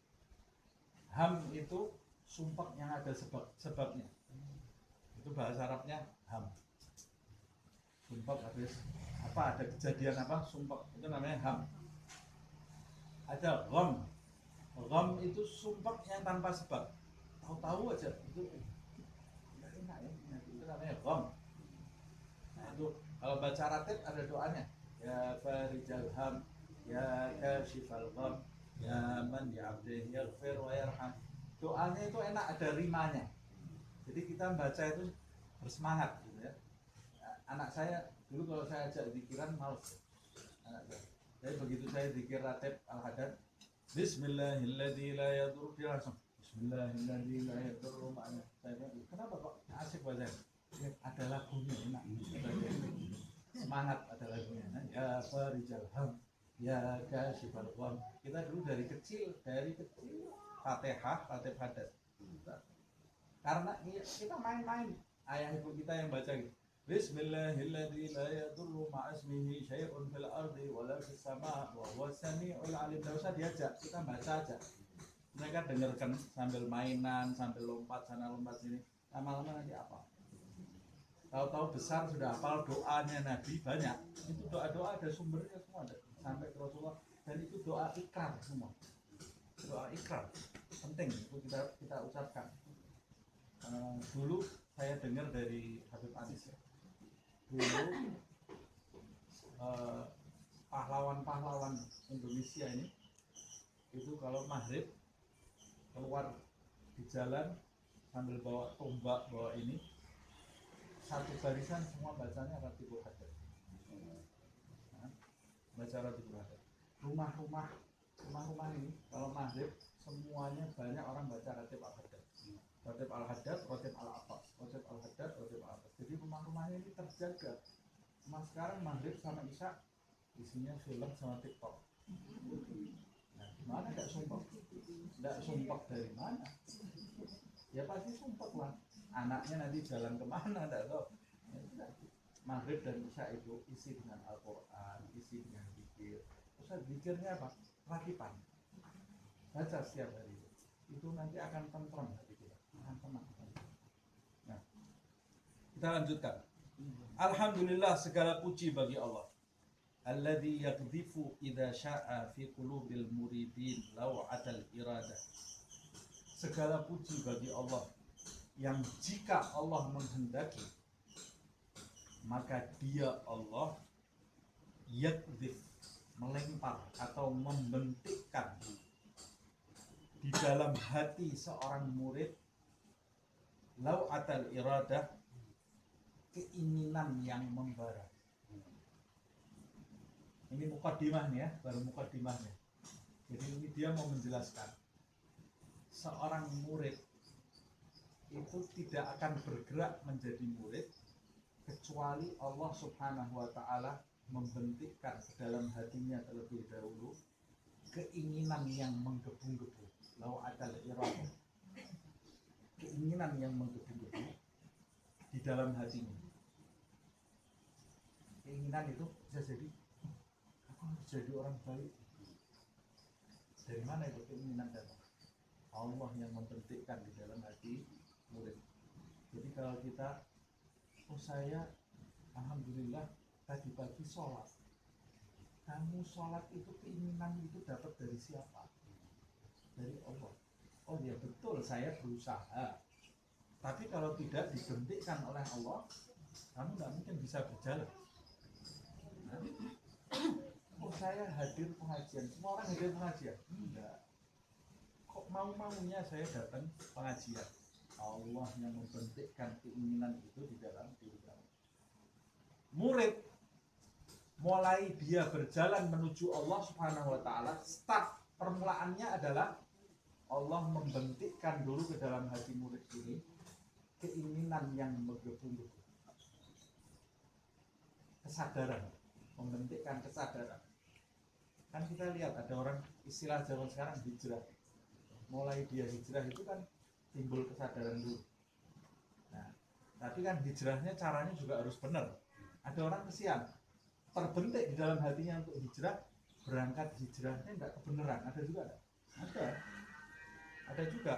Ham itu sumpah yang ada sebabnya. Itu bahasa Arabnya ham. Sumpah habis apa, ada kejadian apa, sumpah itu namanya ham. Ada gham. Gham itu sumpah yang tanpa sebab. Tahu-tahu aja itu nggak enak ya. Itu namanya gham. Nah itu kalau baca ratib ada doanya. Ya farijal ham, ya kashifal gham, ya man ya'abdih yaghfir wa yarham. Doanya itu enak, ada rimanya. Jadi kita baca itu bersemangat gitu ya. Anak saya dulu kalau saya ajak zikiran males. Anak saya. Tapi begitu saya zikir ratib al-hadad, Bismillahilladzi la yadurru, dia langsung Bismillahilladzi la yadurru ma'ana. Saya bilang, kenapa kok asik baca? Ada lagunya enak. Semangat ada lagunya. Ya farijal ham, ya kashifal gham. Kita dulu dari kecil Fatihah, ratib hadad. Karena kita main-main, ayah ibu kita yang baca gitu. Bismillahilladzi la yadurru ma'asmihi syai'un fil ardi wala fis sama' wa huwas sami'ul alim. Enggak usah diajak, kita baca aja. Mereka dengarkan sambil mainan, sambil lompat sana lompat sini. Lama-lama nanti apa? Tahu-tahu besar sudah hafal doanya Nabi banyak. Itu doa-doa ada sumbernya semua ada sampai ke Rasulullah, dan itu doa ikrar semua. Doa ikrar penting itu kita ucapkan. Dulu saya dengar dari Habib Anis ya. Dulu pahlawan-pahlawan Indonesia ini itu kalau maghrib keluar di jalan sambil bawa tombak, bawa ini, satu barisan semua bacanya Ratibul Hadad. Baca Ratibul Hadad. Rumah-rumah ini kalau maghrib semuanya banyak orang baca Ratib Al-Hadad. Ratib Al-Hadad, Ratib Al-Abbas, Ratib Al-Hadad, Ratib Al-Abbas. Jadi rumah-rumahnya ini terjaga. Cuma sekarang maghrib sama isya isinya film sama TikTok. Nah, gimana nggak sumpah? Nggak sumpah dari mana? Ya pasti sumpah lah. Anaknya nanti jalan kemana nggak tahu. Ya, maghrib dan isya itu isi dengan Al-Quran, isi dengan zikir. Terus zikirnya apa? Ratiban. Baca setiap hari. Itu nanti akan tentram hati kita. Akan tenang. Nah, kita lanjutkan. Alhamdulillah, segala puji bagi Allah. Alladzi yaqdhifu idza syaa fi qulubil muridin law'atal iradah. Segala puji bagi Allah yang jika Allah menghendaki maka dia Allah yaqdhif, melempar atau membentikkan di dalam hati seorang murid law'atal iradah, keinginan yang membara. Ini mukaddimahnya ya, baru mukaddimahnya. Jadi ini dia mau menjelaskan seorang murid itu tidak akan bergerak menjadi murid kecuali Allah Subhanahu wa Ta'ala membentikkan ke dalam hatinya terlebih dahulu keinginan yang menggebu-gebu, law'atal iradah, keinginan yang menggebu-gebu di dalam hatinya. Keinginan itu bisa jadi aku harus jadi orang baik. Dari mana itu keinginan datang? Allah yang membentikkan di dalam hati murid. Jadi kalau kita, oh saya alhamdulillah tadi pagi sholat. Kamu sholat itu keinginan itu dapat dari siapa? Dari Allah. Oh ya betul, saya berusaha. Tapi kalau tidak dibentikkan oleh Allah, kamu nggak mungkin bisa berjalan. Nah, oh saya hadir pengajian, semua orang hadir pengajian? Enggak. Kok mau-maunya saya datang pengajian? Allah yang membentikkan keinginan itu di dalam diri kamu. Murid mulai dia berjalan menuju Allah Subhanahu wa Ta'ala, start permulaannya adalah Allah membentikkan dulu ke dalam hati murid ini keinginan yang menggebu-gebu, kesadaran. membentikkan kesadaran. Kan kita lihat ada orang istilah zaman sekarang hijrah. Mulai dia hijrah itu kan timbul kesadaran dulu. Nah, tapi kan hijrahnya caranya juga harus benar. Ada orang kesian, terbentik di dalam hatinya untuk hijrah, berangkat hijrahnya enggak kebenaran. Ada juga enggak? Ada juga.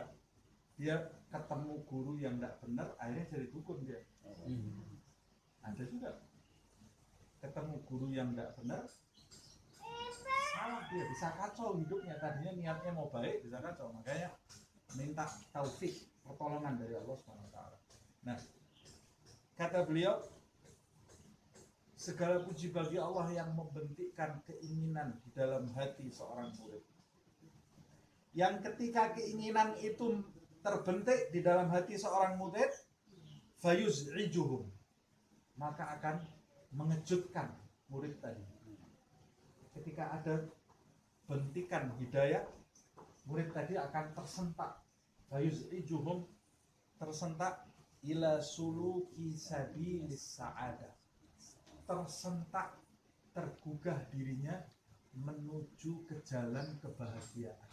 Dia ketemu guru yang enggak benar, akhirnya jadi dukun dia. Ada juga. Ketemu guru yang enggak benar, salah dia, bisa kacau hidupnya. Tadinya niatnya mau baik, bisa kacau. Makanya minta taufik, pertolongan dari Allah SWT. Nah, kata beliau, segala puji bagi Allah yang membentikkan keinginan di dalam hati seorang murid. Yang ketika keinginan itu terbentik di dalam hati seorang murid, fayuz'ijuhum, maka akan mengejutkan murid tadi. Ketika ada bentikan hidayah, murid tadi akan tersentak, fayuz'ijuhum, tersentak ila suluki sabilis sa'adah, tersentak, tergugah dirinya menuju ke jalan kebahagiaan.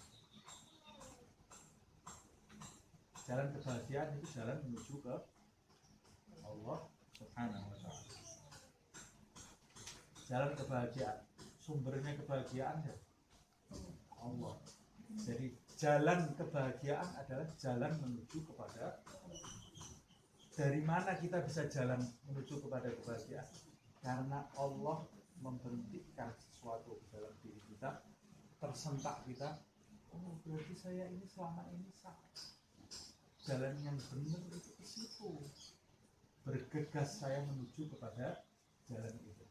Jalan kebahagiaan itu jalan menuju ke Allah Subhanahu wa ta'ala. Jalan kebahagiaan, sumbernya kebahagiaan ya Allah. Jadi jalan kebahagiaan adalah jalan menuju kepada, dari mana kita bisa jalan menuju kepada kebahagiaan? Karena Allah membentikkan sesuatu ke dalam diri kita, tersentak kita, oh berarti saya ini selama ini salah. Jalan yang benar itu ke situ. Bergegas saya menuju kepada jalan itu.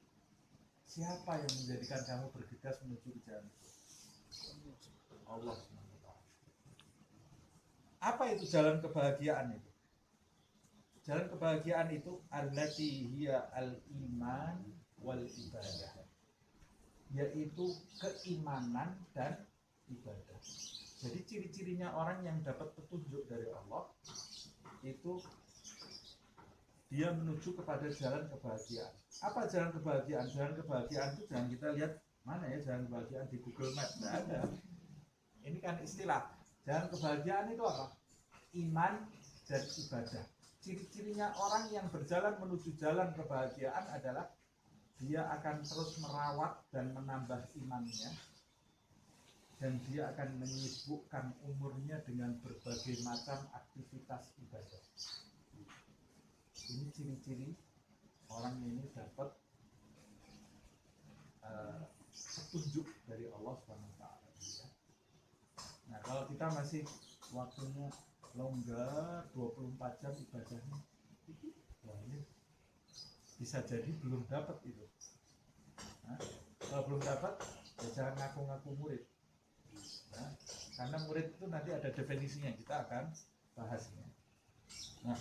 Siapa yang menjadikan kamu bergegas menuju ke jalan itu? Allah SWT. Apa itu jalan kebahagiaan itu? Jalan kebahagiaan itu allati hiya al-iman wal ibadah, yaitu keimanan dan ibadah. Jadi ciri-cirinya orang yang dapat petunjuk dari Allah itu dia menuju kepada jalan kebahagiaan. Apa jalan kebahagiaan? Jalan kebahagiaan itu jangan kita lihat mana ya jalan kebahagiaan di Google Maps, tidak ada. Ini kan istilah. Jalan kebahagiaan itu apa? Iman dan ibadah. Ciri-cirinya orang yang berjalan menuju jalan kebahagiaan adalah dia akan terus merawat dan menambah imannya, dan dia akan menyibukkan umurnya dengan berbagai macam aktivitas ibadah. Ini ciri-ciri orang ini dapat petunjuk dari Allah SWT. Nah, kalau kita masih waktunya longgar 24 jam ibadahnya, wah ini bisa jadi belum dapat itu. Nah, kalau belum dapat, ya jangan ngaku-ngaku murid. Nah, karena murid itu nanti ada definisinya, kita akan bahasnya. Nah,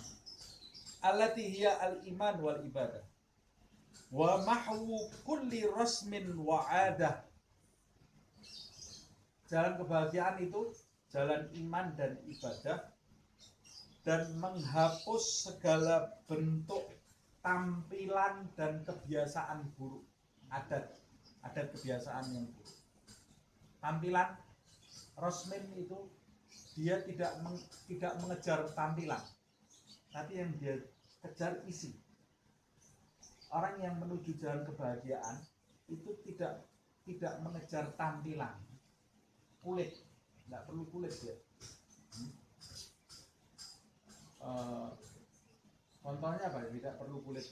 allati hiya al-iman wal ibadah wa mahwu kulli rasmin wa adah. Jalan kebahagiaan itu jalan iman dan ibadah, dan menghapus segala bentuk tampilan dan kebiasaan buruk, adat kebiasaan yang buruk. Tampilan rasmin itu dia tidak mengejar tampilan, tapi yang dia kejar isi. Orang yang menuju jalan kebahagiaan itu tidak mengejar tampilan, kulit, nggak perlu kulit dia. Contohnya apa? Tidak perlu kulit.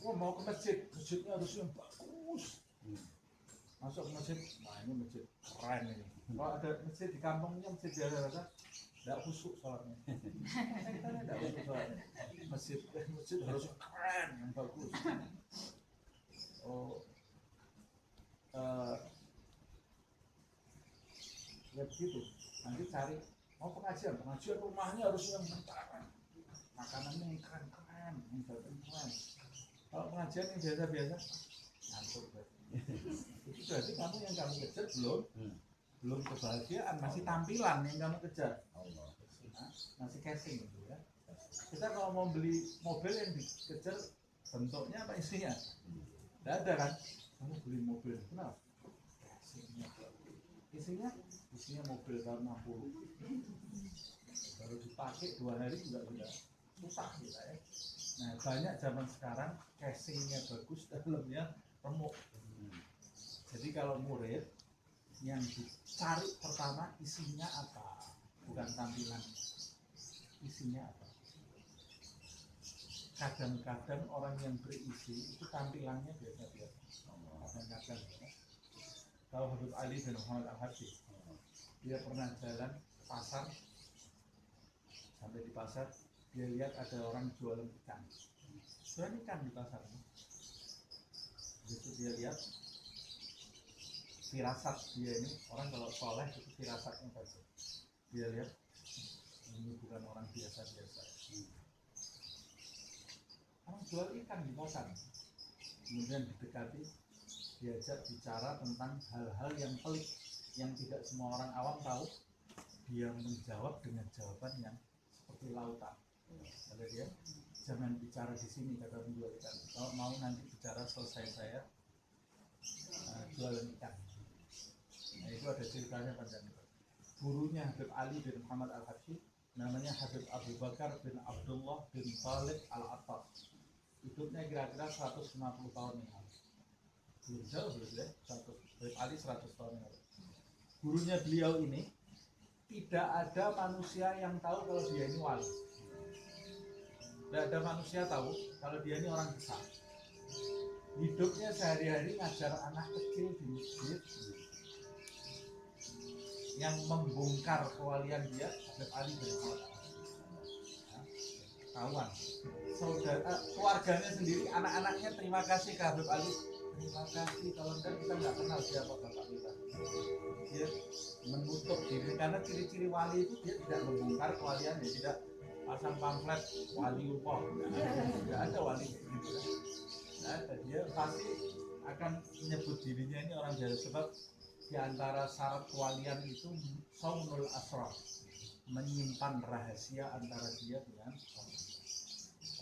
Oh, mau ke masjid, masjidnya harus yang bagus. Masuk ke masjid, nah ini masjid keren ini. Kalau ada masjid di kampungnya, masjid biasa-biasa, tidak khusyuk sholatnya. Tidak khusyuk sholatnya. Masjid harus keren, yang bagus. Oh, ya begitu. Nanti cari, mau pengajian rumahnya harus yang keren, makanannya yang keren-keren, yang keren. Kalau pengajian yang biasa-biasa, ngantuk berarti. Itu berarti kamu yang kamu kejar belum kebahagiaan, masih tampilan yang kamu kejar. Masih casing gitu ya. Kita kalau mau beli mobil yang dikejar bentuknya apa isinya? Tidak ada kan? Kamu beli mobil, kenapa? Isinya mobil tahun 60. Baru dipakai 2 hari juga sudah rusak gitu ya. Nah banyak zaman sekarang casingnya bagus, dalamnya remuk. Jadi kalau murid yang dicari pertama isinya apa, bukan tampilan, isinya apa. Kadang-kadang orang yang berisi itu tampilannya biasa-biasa. Kadang-kadang ya. Tahu Habib Ali bin Muhammad Al-Habsyi, dia pernah jalan ke pasar, sampai di pasar dia lihat ada orang jualan ikan. Jualan ikan di pasar. Itu dia lihat firasat dia ini, orang kalau soleh itu firasatnya bagus. Dia lihat ini bukan orang biasa-biasa. Orang jual ikan di pasar. Kemudian didekati, diajak bicara tentang hal-hal yang pelik yang tidak semua orang awam tahu. Dia menjawab dengan jawaban yang seperti lautan. Kata dia, jangan bicara di sini, kata penjual ikan. Kalau mau nanti bicara selesai saya jualan ikan. Nah itu ada ceritanya panjang. Gurunya Habib Ali bin Muhammad Al-Habsyi namanya Habib Abu Bakar bin Abdullah bin Khalid Al-Attar. Hidupnya kira-kira 150 tahun yang lalu. Belum jauh ya, Habib Ali 100 tahun yang lalu. Gurunya beliau ini tidak ada manusia yang tahu kalau dia ini wali. Tidak ada manusia tahu kalau dia ini orang besar. Hidupnya sehari-hari ngajar anak kecil di masjid. Yang membongkar kewalian dia Habib Ali bin Muhammad. Kawan, saudara, keluarganya sendiri, anak-anaknya terima kasih ke Habib Ali. Terima kasih, kalau enggak kita nggak kenal siapa bapak kita. Dia menutup diri karena ciri-ciri wali itu dia tidak membongkar kewaliannya, tidak pasang pamflet waliullah. Tidak ada wali gitu. Nah, dia pasti akan menyebut dirinya ini orang jahat, sebab di antara syarat kewalian itu saunul asrar, menyimpan rahasia antara dia dengan Allah.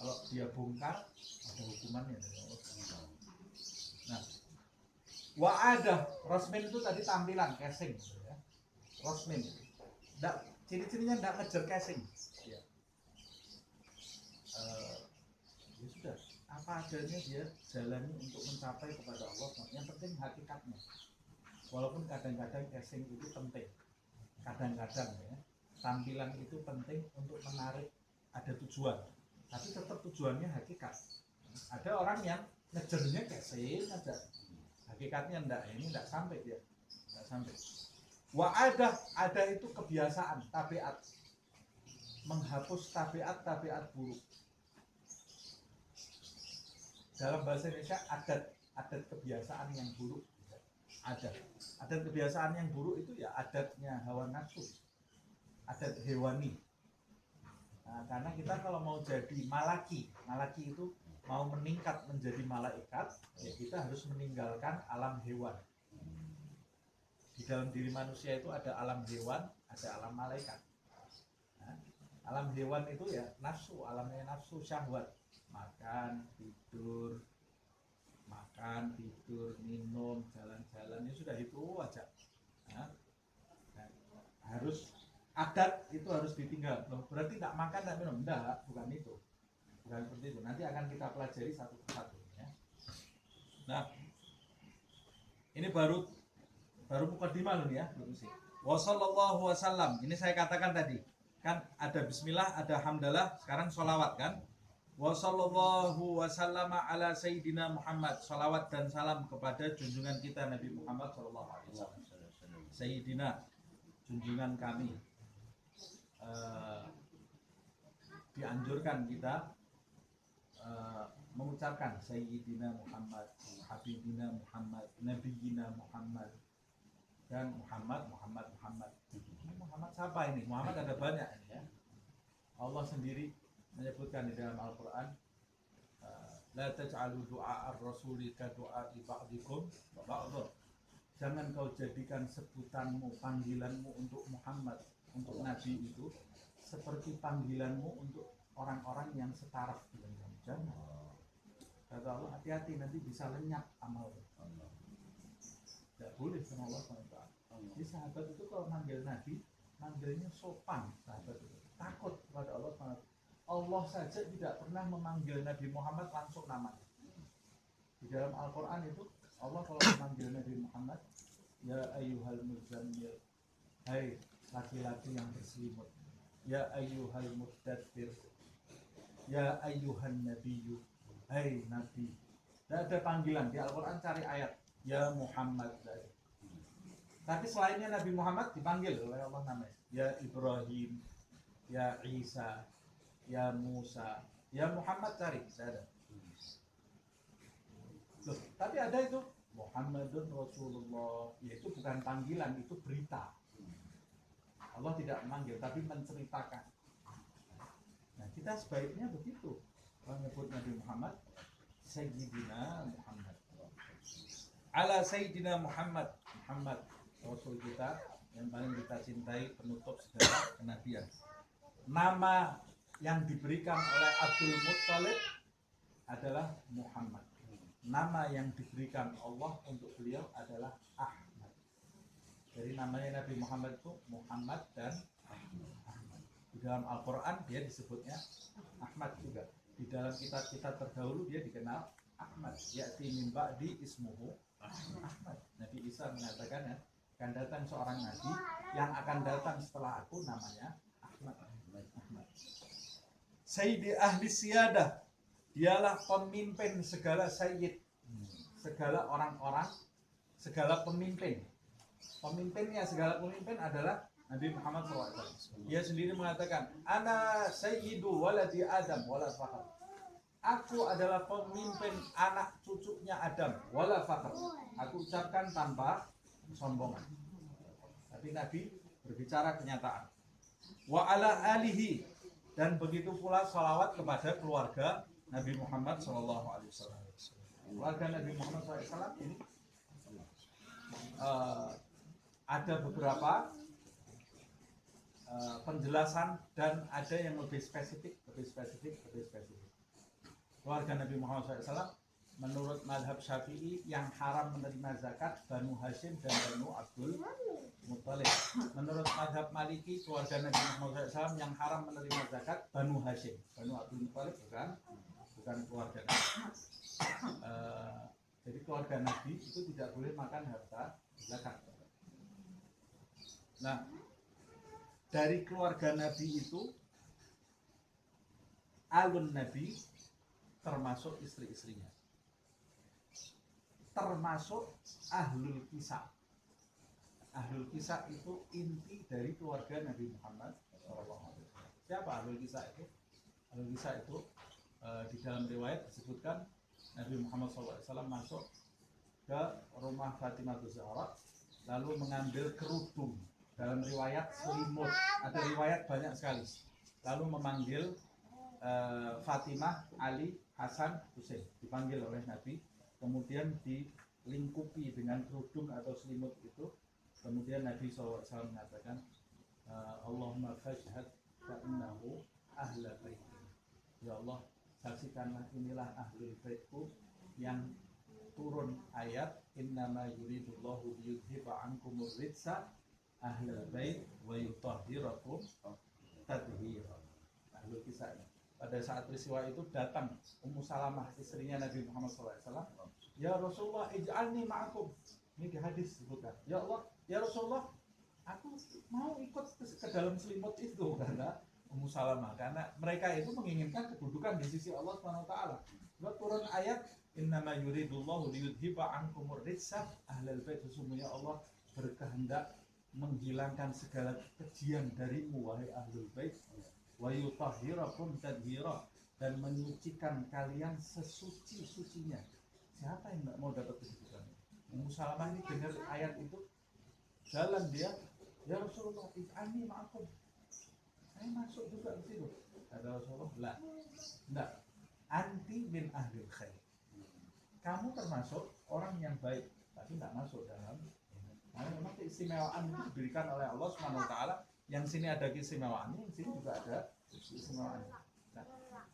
Kalau dia bongkar ada hukumannya. Nah, wa'adah, rosmin itu tadi tampilan casing ya. Rosmin. Ciri-cirinya tidak ngejar casing. Ya. Ya sudah, apa adanya dia jalani untuk mencapai kepada Allah. Yang penting hakikatnya. Walaupun kadang-kadang casing itu penting, kadang-kadang ya, tampilan itu penting untuk menarik, ada tujuan, tapi tetap tujuannya hakikat. Ada orang yang ngejernya casing aja, hakikatnya enggak, ini enggak sampai dia, enggak sampai. Ada itu kebiasaan, tabiat, menghapus tabiat buruk. Dalam bahasa Indonesia adat kebiasaan yang buruk. Adat kebiasaan yang buruk itu ya adatnya hawa nafsu, adat hewani. Nah, karena kita kalau mau jadi malaki itu mau meningkat menjadi malaikat, ya kita harus meninggalkan alam hewan. Di dalam diri manusia itu ada alam hewan, ada alam malaikat. Nah, alam hewan itu ya nafsu, alamnya nafsu syahwat, makan, tidur, minum, jalan-jalan, ya sudah itu aja. Nah, harus adat itu harus ditinggal. Loh, berarti tidak makan, tidak minum, enggak, bukan itu, bukan seperti itu. Nanti akan kita pelajari satu persatu. Ya. Nah, ini baru mukadimah loh ya, belum sih. Wassallallahu wasallam. Ini saya katakan tadi, kan ada Bismillah, ada Hamdalah, sekarang sholawat kan. Wa sallallahu wasallama ala sayyidina Muhammad. Salawat dan salam kepada junjungan kita Nabi Muhammad sallallahu alaihi wasallam. Sayyidina, junjungan kami. Dianjurkan kita mengucapkan Sayyidina Muhammad, Habibina Muhammad, Nabiyina Muhammad, dan Muhammad. Muhammad siapa ini? Muhammad ada banyak ini ya. Allah sendiri menyebutkan di dalam Al-Quran, la taj'alu du'a ar-rasuli ka du'a ba'dikum ba'dha. Jangan kau jadikan sebutanmu, panggilanmu untuk Muhammad, untuk Nabi itu seperti panggilanmu untuk orang-orang yang setaraf dengan kamu. Jangan. Kata Allah, hati-hati nanti bisa lenyap amal. Tidak boleh sama Allah SWT. Jadi sahabat itu kalau manggil Nabi, manggilnya sopan. Sahabat itu takut kepada Allah SWT. Allah saja tidak pernah memanggil Nabi Muhammad langsung namanya. Di dalam Al-Quran itu Allah kalau memanggil Nabi Muhammad, ya ayyuhal muzammil, hai laki-laki yang berselimut, ya ayyuhal muddathir, ya ayyuhan nabiyyu, hai nabi. Tidak ada panggilan di Al-Quran, cari ayat ya Muhammad. Tapi selainnya Nabi Muhammad dipanggil oleh Allah namanya, ya Ibrahim, ya Isa, ya Musa, ya Muhammad, cari, tidak ada. Loh, tapi ada itu Muhammadun Rasulullah, yaitu bukan panggilan, itu berita. Allah tidak memanggil, tapi menceritakan. Nah, kita sebaiknya begitu. Menyebut Nabi Muhammad, Sayyidina Muhammad. Ala Sayyidina Muhammad, Muhammad Rasul kita yang paling kita cintai, penutup segala kenabian. Nama yang diberikan oleh Abdul Muttalib adalah Muhammad. Nama yang diberikan Allah untuk beliau adalah Ahmad. Jadi namanya Nabi Muhammad itu Muhammad dan Ahmad. Di dalam Al-Quran dia disebutnya Ahmad juga. Di dalam kitab-kitab terdahulu dia dikenal Ahmad. Ya'ti min ba'di ismuhu Ahmad. Nabi Isa mengatakan ya, akan datang seorang nabi yang akan datang setelah aku, namanya Ahmad. Sayyidi ahli siyadah, dialah pemimpin segala sayyid, segala orang-orang, segala pemimpin. Pemimpinnya segala pemimpin adalah Nabi Muhammad SAW. Dia sendiri mengatakan, ana sayyidu waladi Adam wala fakhr. Aku adalah pemimpin anak cucunya Adam wala fakhr. Aku ucapkan tanpa sombongan. Tapi Nabi berbicara kenyataan. Wa ala alihi, dan begitu pula salawat kepada keluarga Nabi Muhammad SAW. Keluarga Nabi Muhammad SAW ini ada beberapa penjelasan dan ada yang lebih spesifik. Keluarga Nabi Muhammad SAW menurut mazhab Syafi'i yang haram menerima zakat Banu Hashim dan Banu Abdul Muttalib. Menurut mazhab Maliki, keluarga Nabi Muhammad SAW yang haram menerima zakat Banu Hashim. Banu Abdul Muttalib bukan keluarga Nabi. Jadi keluarga Nabi itu tidak boleh makan harta zakat. Nah, dari keluarga Nabi itu alun Nabi termasuk istri-istrinya, termasuk ahlul kisah. Ahlul kisah itu inti dari keluarga Nabi Muhammad SAW. Siapa ahlul kisah itu? Ahlul kisah itu di dalam riwayat disebutkan Nabi Muhammad SAW masuk ke rumah Fatimah Zahra lalu mengambil kerudung, dalam riwayat selimut, ada riwayat banyak sekali, lalu memanggil Fatimah, Ali, Hasan, Husain, dipanggil oleh Nabi, kemudian dilingkupi dengan kerudung atau selimut itu. Kemudian Nabi SAW mengatakan, Allahumma fashhad fa'innahu ahla baiti. Ya Allah, saksikanlah inilah ahlul baitku, yang turun ayat innama yuridullahu liyudhiba ankumur rijsa ahlul bait wa yutahhirakum tadhhira. Ahlul kisah. Pada saat peristiwa itu datang Ummu Salamah, istrinya Nabi Muhammad SAW. Ya Rasulullah, ij'alni ma'akum. Ini di hadis disebutkan. Ya Allah, ya Rasulullah, aku mau ikut ke dalam selimut itu, kata Ummu Salamah, karena mereka itu menginginkan kedudukan di sisi Allah SWT. Lalu turun ayat innama yuridullahu liyudhiba ankumur rijsa ahlal bait. Sesungguhnya Allah berkehendak menghilangkan segala kejian darimu wahai ahlul bait, wa yutahhirakum tadhira, dan menyucikan kalian sesuci-sucinya. Siapa yang tidak mau dapat kedudukan? Ummu Salamah ini dengar ayat itu, jalan dia, ya Rasulullah, ij'alni ma'akum. Saya masuk juga ke situ. Kata Rasulullah, la, enggak, anti min ahlil khair. Kamu termasuk orang yang baik, tapi tidak masuk dalam. Nah, memang keistimewaan itu diberikan oleh Allah SWT. Yang sini ada keistimewaan, yang sini juga ada keistimewaan. Nah,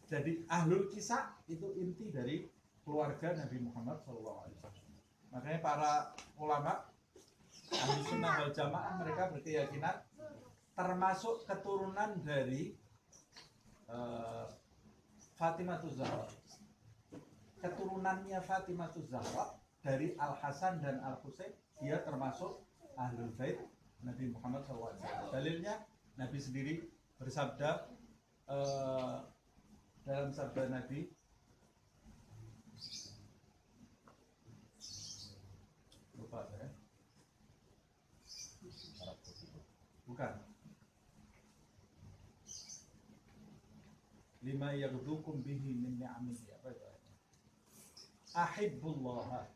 jadi ahlul kisah itu inti dari keluarga Nabi Muhammad SAW. Makanya para ulama Ahli Sunnah wal Jamaah mereka berkeyakinan termasuk keturunan dari Fatimatuz Zahra. Keturunannya Fatimatuz Zahra dari Al Hasan dan Al Husain, dia termasuk Ahlul Bait Nabi Muhammad SAW. Dalilnya Nabi sendiri bersabda dalam sabda Nabi, lupa saya, bukan, lima yaghdukum bihi min ni'amihi, apa itu? Ahibbullah,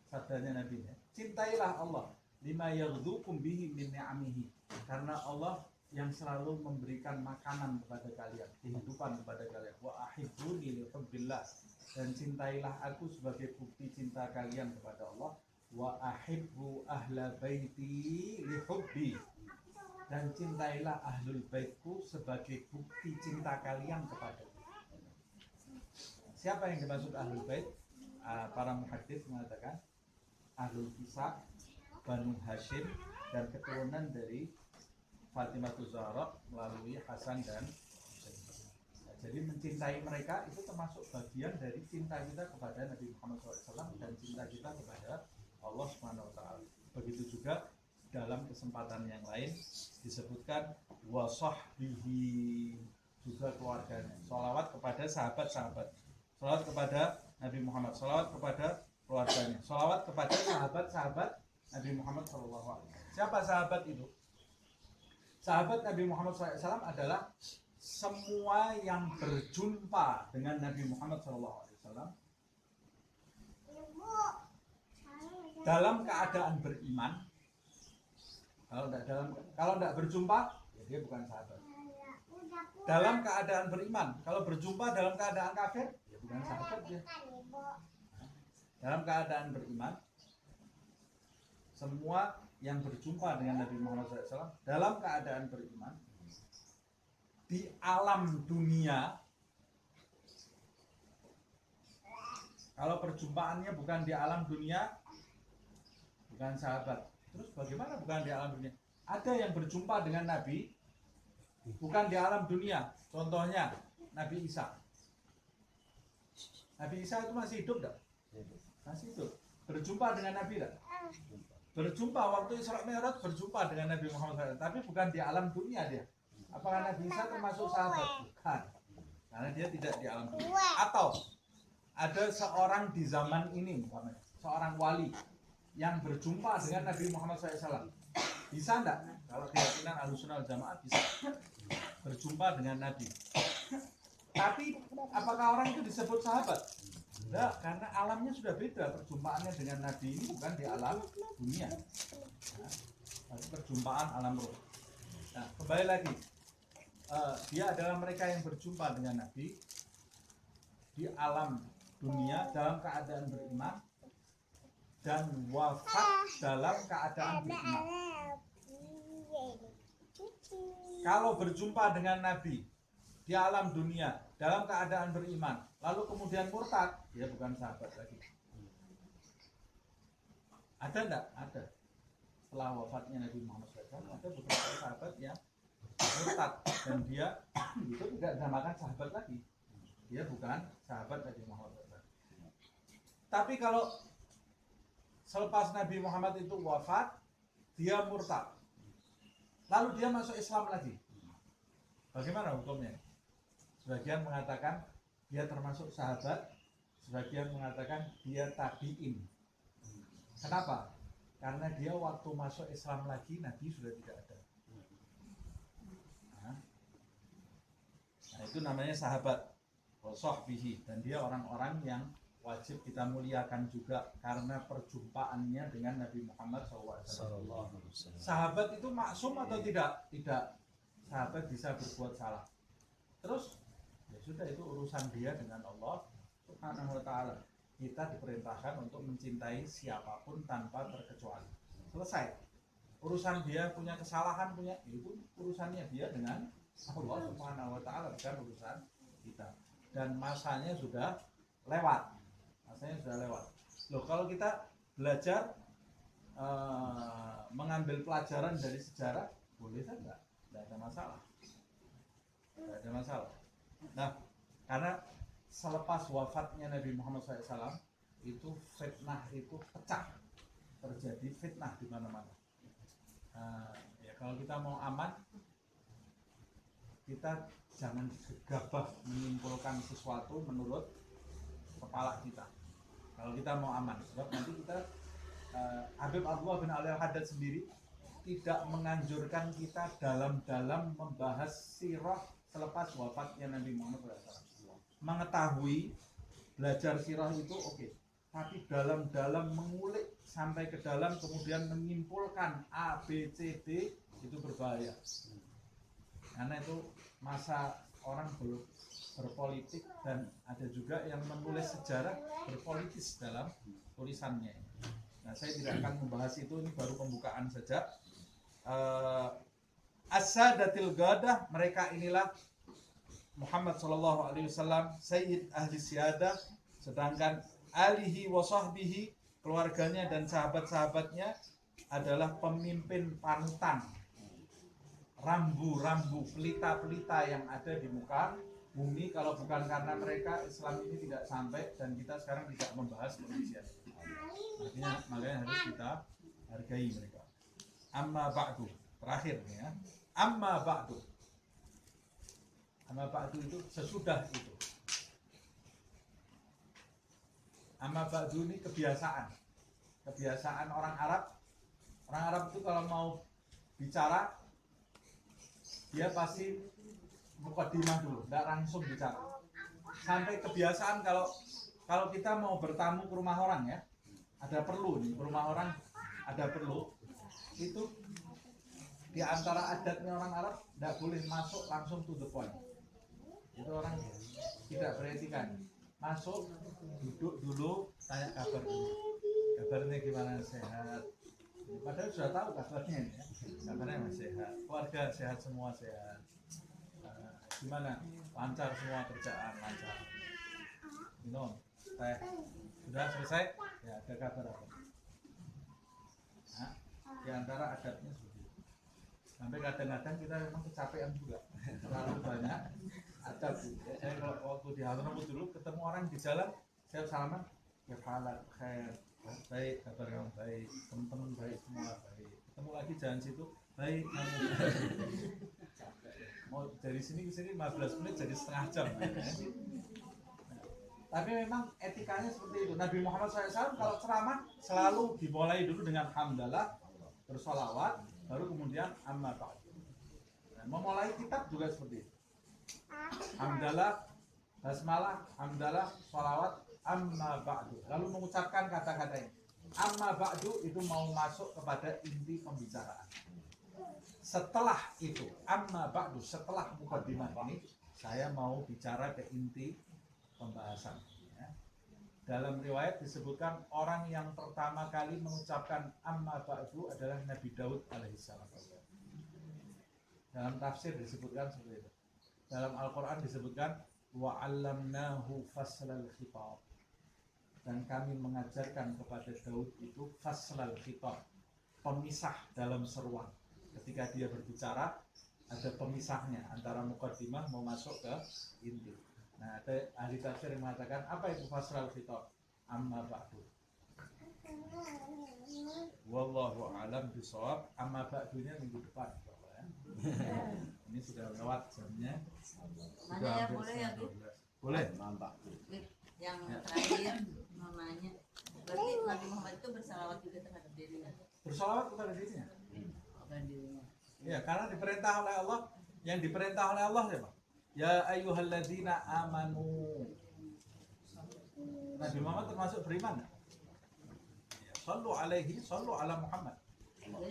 sabdanya Nabi, cintailah Allah, lima yaghdukum bihi min ni'amihi, karena Allah yang selalu memberikan makanan kepada kalian, kehidupan kepada kalian. Wa ahibbuni li hubbillah, dan cintailah aku sebagai bukti cinta kalian kepada Allah. Wa ahibbu ahla baiti li hubbi, dan cintailah ahlul baitku sebagai bukti cinta kalian kepada Allah. Siapa yang dimaksud ahlul bait? Para muhadits mengatakan ahlul kisah, Banu Hashim, dan keturunan dari Fatimatuz Zahra melalui Hasan dan Husain. Nah, jadi mencintai mereka itu termasuk bagian dari cinta kita kepada Nabi Muhammad SAW dan cinta kita kepada Allah Subhanahu wa Ta'ala. Begitu juga dalam kesempatan yang lain disebutkan wasahbihi, juga keluarganya. Sholawat kepada sahabat-sahabat, sholawat kepada Nabi Muhammad, sholawat kepada keluarganya, sholawat kepada sahabat-sahabat Nabi Muhammad SAW. Siapa sahabat itu? Sahabat Nabi Muhammad SAW adalah semua yang berjumpa dengan Nabi Muhammad SAW dalam keadaan beriman. Kalau tidak berjumpa, ya dia bukan sahabat. Dalam keadaan beriman, kalau berjumpa dalam keadaan kafir, ya bukan sahabat dia. Dalam keadaan beriman, semua yang berjumpa dengan Nabi Muhammad SAW dalam keadaan beriman di alam dunia. Kalau perjumpaannya bukan di alam dunia, bukan sahabat. Terus bagaimana bukan di alam dunia? Ada yang berjumpa dengan Nabi bukan di alam dunia. Contohnya Nabi Isa. Nabi Isa itu masih hidup enggak? Masih hidup. Berjumpa dengan Nabi enggak? Berjumpa waktu Isra Mi'raj, berjumpa dengan Nabi Muhammad SAW, tapi bukan di alam dunia dia. Apakah Nabi Isa termasuk sahabat? Bukan, karena dia tidak di alam dunia. Atau ada seorang di zaman ini, seorang wali yang berjumpa dengan Nabi Muhammad SAW, bisa enggak? Kalau keyakinan Ahlussunnah wal Jamaah bisa berjumpa dengan Nabi. Tapi apakah orang itu disebut sahabat? Enggak, karena alamnya sudah beda. Perjumpaannya dengan Nabi ini bukan di alam dunia, nah, perjumpaan alam roh. Nah, kembali lagi, dia adalah mereka yang berjumpa dengan Nabi di alam dunia dalam keadaan beriman dan wafat dalam keadaan beriman. Kalau berjumpa dengan Nabi di alam dunia dalam keadaan beriman, lalu kemudian murtad, dia bukan sahabat lagi. Ada enggak? Ada. Setelah wafatnya Nabi Muhammad SAW, ada beberapa sahabat yang murtad dan dia itu tidak dinamakan sahabat lagi. Dia bukan sahabat Nabi Muhammad SAW. Tapi kalau selepas Nabi Muhammad itu wafat, dia murtad, lalu dia masuk Islam lagi, bagaimana hukumnya? Sebagian mengatakan dia termasuk sahabat, sebagian mengatakan dia tabi'in. Kenapa? Karena dia waktu masuk Islam lagi, Nabi sudah tidak ada. Nah, itu namanya sahabat, sahbihi, dan dia orang-orang yang wajib kita muliakan juga karena perjumpaannya dengan Nabi Muhammad SAW. Sahabat itu maksum atau tidak? Tidak. Sahabat bisa berbuat salah. Terus ya sudah, itu urusan dia dengan Allah Subhanahu wa Ta'ala. Kita diperintahkan untuk mencintai siapapun tanpa terkecuali. Selesai. Urusan dia punya kesalahan, itu urusannya dia dengan Allah Subhanahu wa Ta'ala, bukan urusan kita. Dan masanya sudah lewat. masanya sudah lewat. Loh, kalau kita belajar mengambil pelajaran dari sejarah, boleh saja, tidak ada masalah. Tidak ada masalah. Nah, karena selepas wafatnya Nabi Muhammad SAW, itu fitnah itu pecah, terjadi fitnah di mana-mana. Ya kalau kita mau aman, kita jangan gegabah menyimpulkan sesuatu menurut kepala kita. Kalau kita mau aman, sebab nanti kita Habib Abdullah bin Ali Al-Haddad sendiri tidak menganjurkan kita dalam-dalam membahas sirah selepas wafatnya Nabi Muhammad SAW. Mengetahui, belajar sirah itu oke, tapi dalam-dalam mengulik sampai ke dalam kemudian menyimpulkan A, B, C, D itu berbahaya. Karena itu masa orang berpolitik dan ada juga yang menulis sejarah berpolitis dalam tulisannya. Nah, saya tidak akan membahas itu, ini baru pembukaan saja. As-Sadatil Gadah, mereka inilah Muhammad sallallahu alaihi wasallam, Sayyid Ahli Siyadah, sedangkan alihi wa sahbihi, keluarganya dan sahabat-sahabatnya adalah pemimpin panutan, rambu-rambu, pelita-pelita yang ada di muka bumi. Kalau bukan karena mereka, Islam ini tidak sampai dan kita sekarang tidak membahas kondisinya. Makanya harus kita hargai mereka. Amma ba'du, terakhir ya. Amma ba'du. Amma ba'du itu sesudah itu. Amma ba'du ini kebiasaan. Kebiasaan orang Arab. Orang Arab itu kalau mau bicara, dia pasti mukaddimah dulu, tidak langsung bicara. Sampai kebiasaan kalau kita mau bertamu ke rumah orang ya, ada perlu nih, ke rumah orang ada perlu, itu di antara adatnya orang Arab tidak boleh masuk langsung to the point. Itu orang tidak beretika. Masuk, duduk dulu, tanya kabar dulu. Kabarnya gimana, sehat? Padahal sudah tahu kabarnya ya. Kabarnya masih sehat, keluarga sehat, semua sehat. Gimana? Lancar semua kerjaan, lancar. Minum, teh. Sudah selesai? Ya, ada kabar apa? Nah, di antara adatnya seperti itu. Sampai kadang-kadang kita memang kecapean juga. Terlalu banyak adat. Saya kalau waktu di Hadramaut dulu ketemu orang di jalan, saya salaman, ya halal, khair, baik, kabar kamu baik, teman-teman baik, semua baik. Ketemu lagi jalan situ, baik, kamu mau dari sini ke sini 15 menit jadi setengah jam. Tapi memang etikanya seperti itu. Nabi Muhammad SAW kalau ceramah selalu dimulai dulu dengan hamdalah, bersolawat, baru kemudian amma ba'du. Memulai kitab juga seperti itu. Hamdalah, basmalah, hamdalah, sholawat, amma ba'du. Lalu mengucapkan kata-kata ini. Amma ba'du itu mau masuk kepada inti pembicaraan. Setelah itu, amma ba'du, setelah mukaddimah ini, saya mau bicara ke inti pembahasan. Ya. Dalam riwayat disebutkan orang yang pertama kali mengucapkan amma ba'du adalah Nabi Daud alaihissalam. Dalam tafsir disebutkan seperti itu. Dalam Al-Quran disebutkan wa'allamnahu faslal khitab, dan kami mengajarkan kepada Daud itu faslal khitab, pemisah dalam seruan. Ketika dia berbicara ada pemisahnya antara mukaddimah mau masuk ke inti. Nah, ada ahli tafsir yang mengatakan apa itu faslal khitab, amma ba'du. Wallahu a'lam bishawab. Amma ba'dunya minggu depan. Ini sudah lewat jamnya. Mana ya, boleh ya, Bu? Boleh. Yang terakhir mau nanya, berarti Nabi Muhammad itu bersalawat juga terhadap dirinya? Bersalawat kepada dirinya. Kepada dirinya. Ya, karena diperintah oleh Allah. Yang diperintah oleh Allah siapa? Ya ayyuhalladzina amanu. Nabi Muhammad termasuk beriman. Ya, sallu alaihi, sallu ala Muhammad.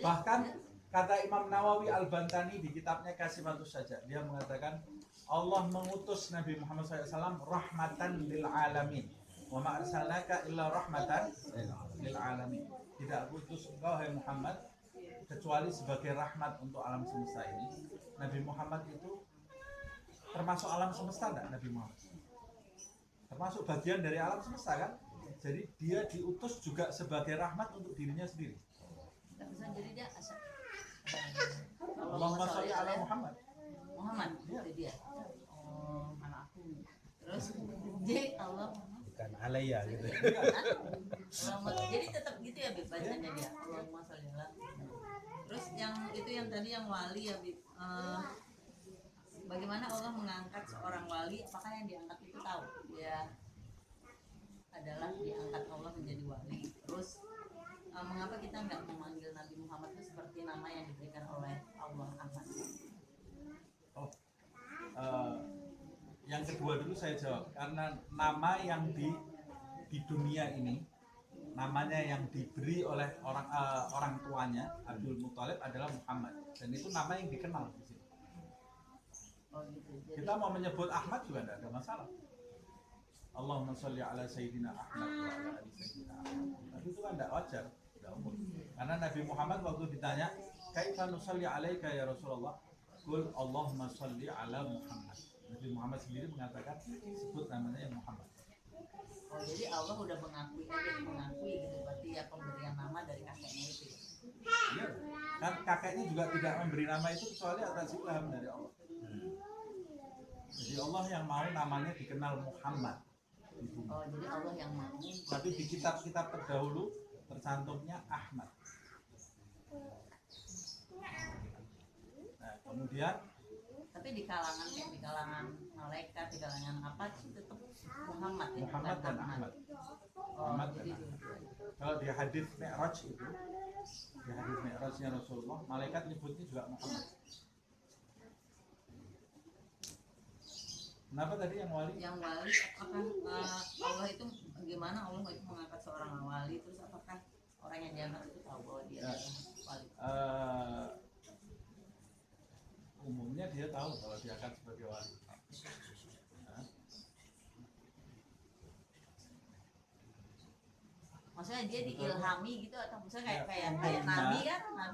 Bahkan kata Imam Nawawi Al-Bantani di kitabnya Kasimatus Saja, dia mengatakan Allah mengutus Nabi Muhammad SAW rahmatan lil alamin. Wa ma arsalnaka illa rahmatan lil alamin. Tidak aku utus engkau hai Muhammad kecuali sebagai rahmat untuk alam semesta ini. Nabi Muhammad itu termasuk alam semesta enggak? Nabi Muhammad termasuk bagian dari alam semesta kan? Jadi dia diutus juga sebagai rahmat untuk dirinya sendiri. Nggak bisa jadi dia asal. Allahumma sholli ala Muhammad. Muhammad, Iya. itu dia. Oh, mana aku. Terus J Allah. Bukan alaya gitu. Allahumma, jadi tetap gitu ya Bib bacanya dia. Allahumma sholli ala. Terus yang itu yang tadi yang wali ya Bib. Bagaimana Allah mengangkat seorang wali? Apakah yang diangkat itu tahu? Dia adalah diangkat Allah menjadi wali. Terus mengapa kita nggak memanggil Nabi Muhammad itu seperti nama yang diberikan oleh Allah Ahmad? Yang kedua dulu saya jawab, karena nama yang di dunia ini, namanya yang diberi oleh orang tuanya Abdul Muthalib adalah Muhammad, dan itu nama yang dikenal di sini. Oh gitu. Jadi, Kita mau menyebut Ahmad juga tidak ada masalah. Allahumma sholli ala Sayyidina Ahmad wa ala ali Sayyidina Ahmad. Tapi itu kan tidak wajar, tidak umum. Karena Nabi Muhammad waktu ditanya, kaifa nusalli alaika ya Rasulullah? Qul Allahumma sholli ala Muhammad. Nabi Muhammad sendiri mengatakan sebut namanya yang Muhammad. oh jadi Allah udah mengakui gitu. Berarti ya pemberian nama dari kakeknya itu. Iya. Kan kakeknya juga tidak memberi nama itu kecuali atas ilham dari Allah. Jadi Allah yang mau namanya dikenal Muhammad. Oh jadi Allah yang mau. Tapi di kitab-kitab terdahulu tercantumnya Ahmad. Nah, kemudian Tapi di kalangan malaikat, di kalangan apa sih tetap Muhammad ya. Muhammad bukan dan Ahmad. Oh, Muhammad jadi dan Kalau di hadis Mi'raj itu, di hadis Mi'rajnya Rasulullah, malaikat nyebutnya juga Muhammad. Kenapa tadi yang wali? yang wali apakah Allah itu bagaimana Allah itu mengangkat seorang wali, terus apakah orang yang diangkat itu tahu bahwa dia Ya. adalah wali? Umumnya dia tahu kalau dia akan sebagai wali. Nah, Maksudnya dia diilhami gitu atau misalnya Ya, kayak nabi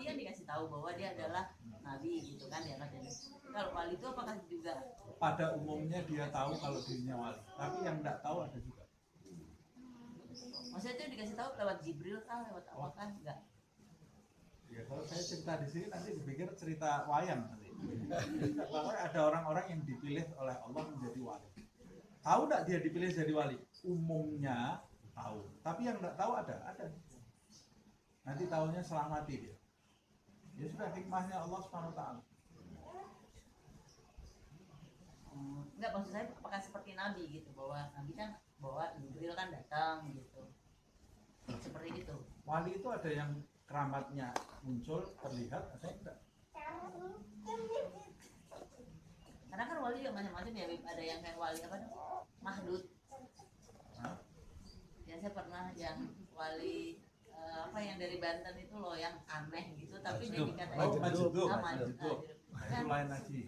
kan dikasih tahu bahwa dia adalah nabi gitu kan diangkat jadi. Kalau wali itu apakah juga? pada umumnya dia tahu kalau dirinya wali, tapi yang tidak tahu ada juga. Maksudnya itu dikasih tahu lewat Jibril kah, lewat apa kan? Enggak. Ya kalau saya cerita di sini nanti dipikir cerita wayang nanti. Bahwa ada orang-orang yang dipilih oleh Allah menjadi wali. Tahu tidak dia dipilih jadi wali? Umumnya tahu, tapi yang tidak tahu ada. Nanti tahunya setelah mati dia. Ya sudah hikmahnya Allah Subhanahu wa taala. Enggak, maksud saya apakah seperti nabi gitu, bahwa nabi kan bahwa Jibril kan datang gitu. Seperti itu. Wali itu ada yang keramatnya muncul, terlihat, ada yang enggak. Karena kan wali juga macam-macam ya, Bib. Ada yang kayak wali apa tuh? Mahdud. Hah? Ya saya pernah yang wali apa yang dari Banten itu loh yang aneh gitu, tapi dia dikatain Majidub. Majidub. Nah, itu lain lagi.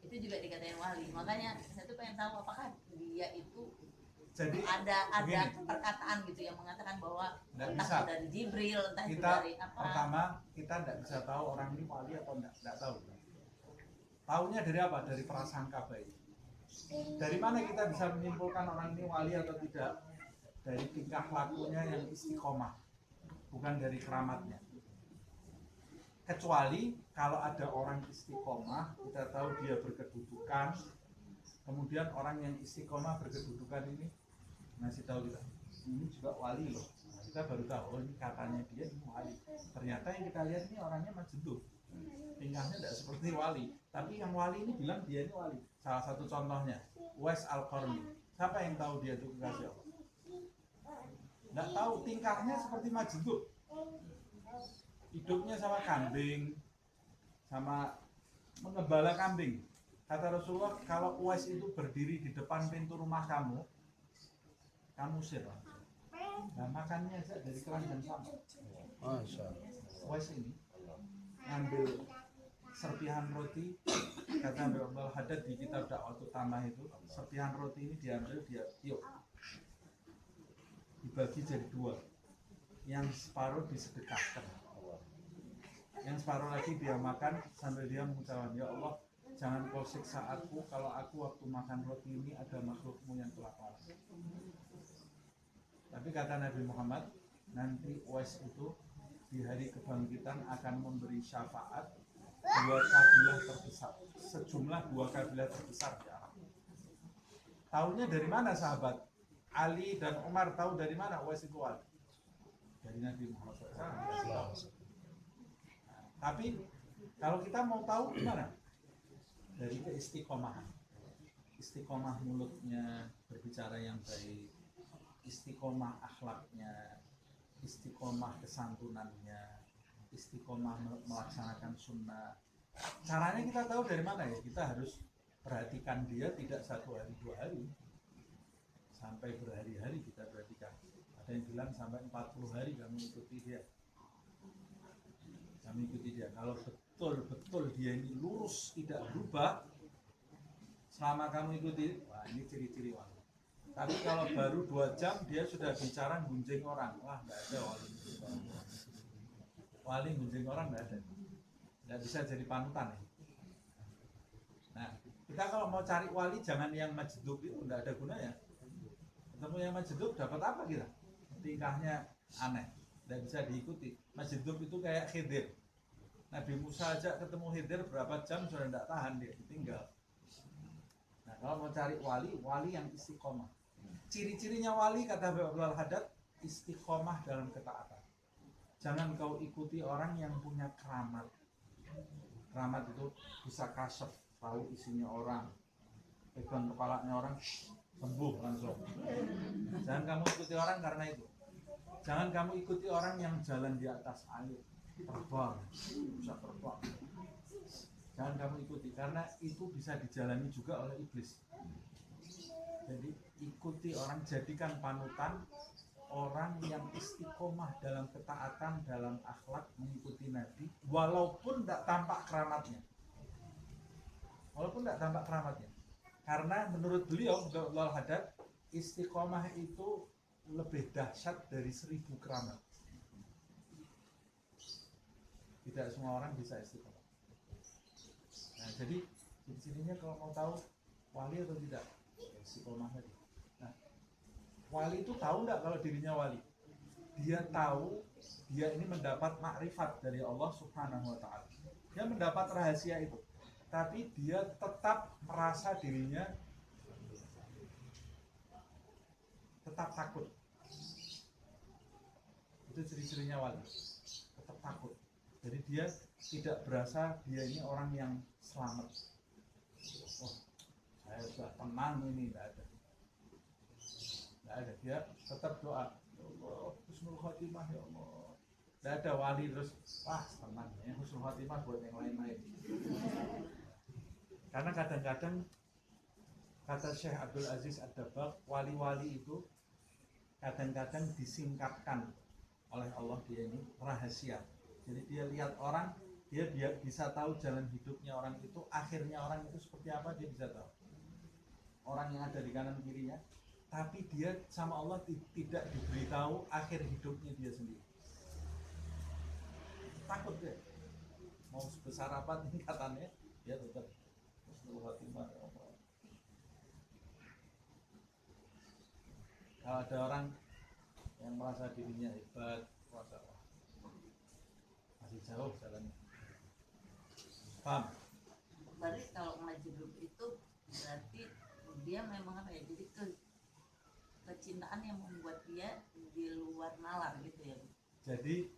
Itu juga dikatain wali. Makanya saya tuh pengen tahu apakah dia itu Jadi ada begini. perkataan gitu yang mengatakan bahwa Nggak entah bisa. itu dari Jibril, entah itu Kita dari apa. pertama kita tidak bisa tahu orang ini wali atau tidak tahu. Tahunya dari apa? Dari prasangka baik. Dari mana kita bisa menyimpulkan orang ini wali atau tidak? Dari tingkah lakunya yang istiqomah, bukan dari keramatnya. Kecuali kalau ada orang istiqomah, kita tahu dia berkedudukan, kemudian orang yang istiqomah berkedudukan ini ngasih tahu kita, ini juga wali loh. Nah, kita baru tahu, oh ini katanya dia ini wali. Ternyata yang kita lihat ini orangnya majnun, tingkahnya tidak seperti wali. Tapi yang wali ini bilang dia ini wali. Salah satu contohnya, Uwais Al-Qarni. Siapa yang tahu dia itu kekasih Allah? Nggak tahu, tingkahnya seperti majnun. Hidupnya sama kambing, sama mengembala kambing. Kata Rasulullah, kalau Uwais itu berdiri di depan pintu rumah kamu, kamu usir. Nah, makannya aja dari keranjang sama. Masya Allah. Uwais ini ngambil serpihan roti, kata Abdul Haddad di kitab Da'watul Tamah itu, serpihan roti ini diambil, dia tiup, dibagi jadi dua, yang separuh disedekahkan, yang separuh lagi dia makan sambil dia mengucapkan, ya Allah, jangan kau siksa aku kalau aku waktu makan roti ini ada makhlukmu yang telah mati. Tapi kata Nabi Muhammad, nanti Uwais itu di hari kebangkitan akan memberi syafaat dua kabilah terbesar, sejumlah dua kabilah terbesar di Arab. Tahunya dari mana sahabat? Ali dan Umar tahu dari mana Uwais itu wali? Dari Nabi Muhammad SAW. Tapi kalau kita mau tahu gimana? Dari keistiqomahan. Istiqomah mulutnya berbicara yang baik, istiqomah akhlaknya, istiqomah kesantunannya, istiqomah melaksanakan sunnah. Caranya kita tahu dari mana ya? Kita harus perhatikan dia tidak 1 hari 2 hari, sampai berhari-hari kita perhatikan. Ada yang bilang sampai 40 hari kami ikuti dia. Kami ikuti dia. Kalau betul-betul dia ini lurus tidak berubah, selama kamu ikuti, wah ini ciri-ciri wali. Tapi kalau baru 2 jam dia sudah bicara gunjing orang, wah nggak ada wali. Wali gunjing orang nggak ada, nggak bisa jadi panutan ya. Nah, kita kalau mau cari wali jangan yang majdub itu, nggak ada gunanya. Ketemu yang majdub dapat apa kita? Tingkahnya aneh, nggak bisa diikuti. Majdub itu kayak Khidir. Nabi Musa aja ketemu Khidir berapa jam sudah nggak tahan, dia ditinggal. Nah, kalau mau cari wali, wali yang istiqomah. Ciri-cirinya wali kata Abdul Haddad, istiqomah dalam ketaatan. Jangan kau ikuti orang yang punya keramat. Keramat itu bisa kasyaf, tahu isinya orang, pegang kepalanya orang, sembuh langsung. Jangan kamu ikuti orang karena itu. Jangan kamu ikuti orang yang jalan di atas air, terbang, bisa terbang. Jangan kamu ikuti, karena itu bisa dijalani juga oleh iblis. Jadi ikuti orang, jadikan panutan orang yang istiqomah dalam ketaatan, dalam akhlak, mengikuti Nabi, walaupun tidak tampak keramatnya. Walaupun tidak tampak keramatnya. Karena menurut beliau, Abdul Haddad, istiqomah itu lebih dahsyat dari 1000 keramat. Tidak semua orang bisa istiqomah. Nah, jadi di sininya kalau mau tahu wali atau tidak, istiqomah tadi. Nah, wali itu tahu nggak kalau dirinya wali? Dia tahu dia ini mendapat makrifat dari Allah Subhanahu wa Ta'ala. Dia mendapat rahasia itu, tapi dia tetap merasa dirinya tetap takut. Itu ciri-cirinya wali, tetap takut. Jadi dia tidak berasa dia ini orang yang selamat. Oh, saya sudah tenang ini, tidak ada. Tidak ada, dia tetap doa. Ya Allah, husnul khatimah ya Allah. Tidak ada wali terus, wah tenang ya, husnul khatimah buat yang lain-lain. Karena kadang-kadang kata Syekh Abdul Aziz Ad-Dabbagh, wali-wali itu kadang-kadang disingkatkan oleh Allah, dia ini rahasia. Jadi dia lihat orang, dia bisa tahu jalan hidupnya orang itu, akhirnya orang itu seperti apa dia bisa tahu. Orang yang ada di kanan kirinya, tapi dia sama Allah tidak diberitahu akhir hidupnya dia sendiri. Takut dia. Mau sebesar apa tingkatannya, dia tetap husnul khatimah ya Allah. Kalau ada orang yang merasa dirinya hebat, merasa masih jauh jalannya. Paham? Berarti kalau majlub itu berarti dia memang apa ya? Jadi kecintaan yang membuat dia di luar nalar gitu ya. Jadi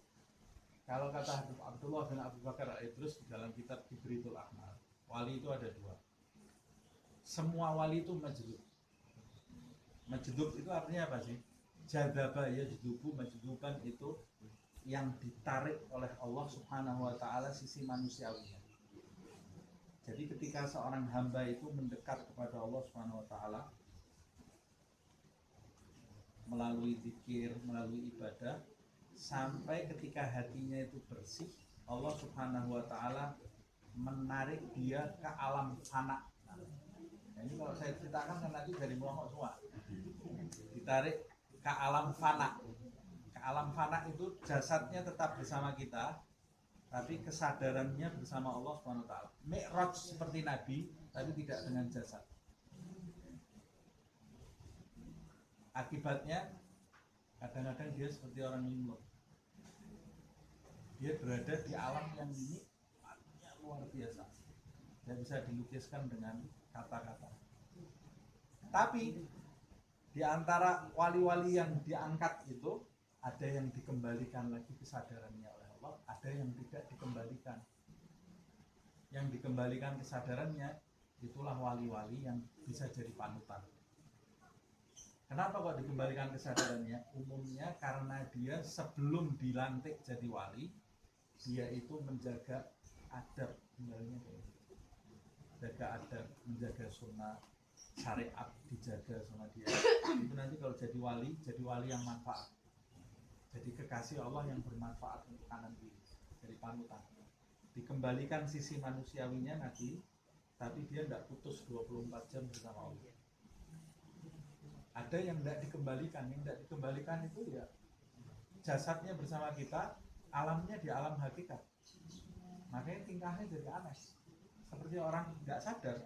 kalau kata Habib Abdullah bin Abu Bakar Al-Idrus dalam kitab Kibritul Ahmar, wali itu ada 2. Semua wali itu majlub. Majlub itu artinya apa sih? Jadaba ya jdubu, majduban itu yang ditarik oleh Allah Subhanahu wa Ta'ala sisi manusiawinya. Jadi ketika seorang hamba itu mendekat kepada Allah Subhanahu wa Ta'ala melalui zikir, melalui ibadah, sampai ketika hatinya itu bersih, Allah Subhanahu wa Ta'ala menarik dia ke alam fana. Nah, ini kalau saya ceritakan kan nanti dari melongok semua. Ditarik ke alam fana. Ke alam fana itu jasadnya tetap bersama kita, tapi kesadarannya bersama Allah Subhanahu wa Ta'ala. Mi'raj seperti Nabi, tapi tidak dengan jasad. Akibatnya Kadang-kadang dia seperti orang linglung. Dia berada di alam yang ini luar biasa. Dia bisa dilukiskan dengan kata-kata. Tapi di antara wali-wali yang diangkat itu ada yang dikembalikan lagi kesadarannya oleh Allah, ada yang tidak dikembalikan. Yang dikembalikan kesadarannya itulah wali-wali yang bisa jadi panutan. Kenapa kok dikembalikan kesadarannya? Umumnya karena dia sebelum dilantik jadi wali, dia itu menjaga adab, jaga adab, menjaga sunnah, syariat dijaga sama dia. Itu nanti kalau jadi wali yang manfaat. Jadi kekasih Allah yang bermanfaat untuk kanan kiri, jadi panutan. Dikembalikan sisi manusiawinya nanti, tapi dia tidak putus 24 jam bersama Allah. Ada yang tidak dikembalikan, itu ya jasadnya bersama kita, alamnya di alam hakikat. Makanya tingkahnya jadi aneh, seperti orang nggak sadar.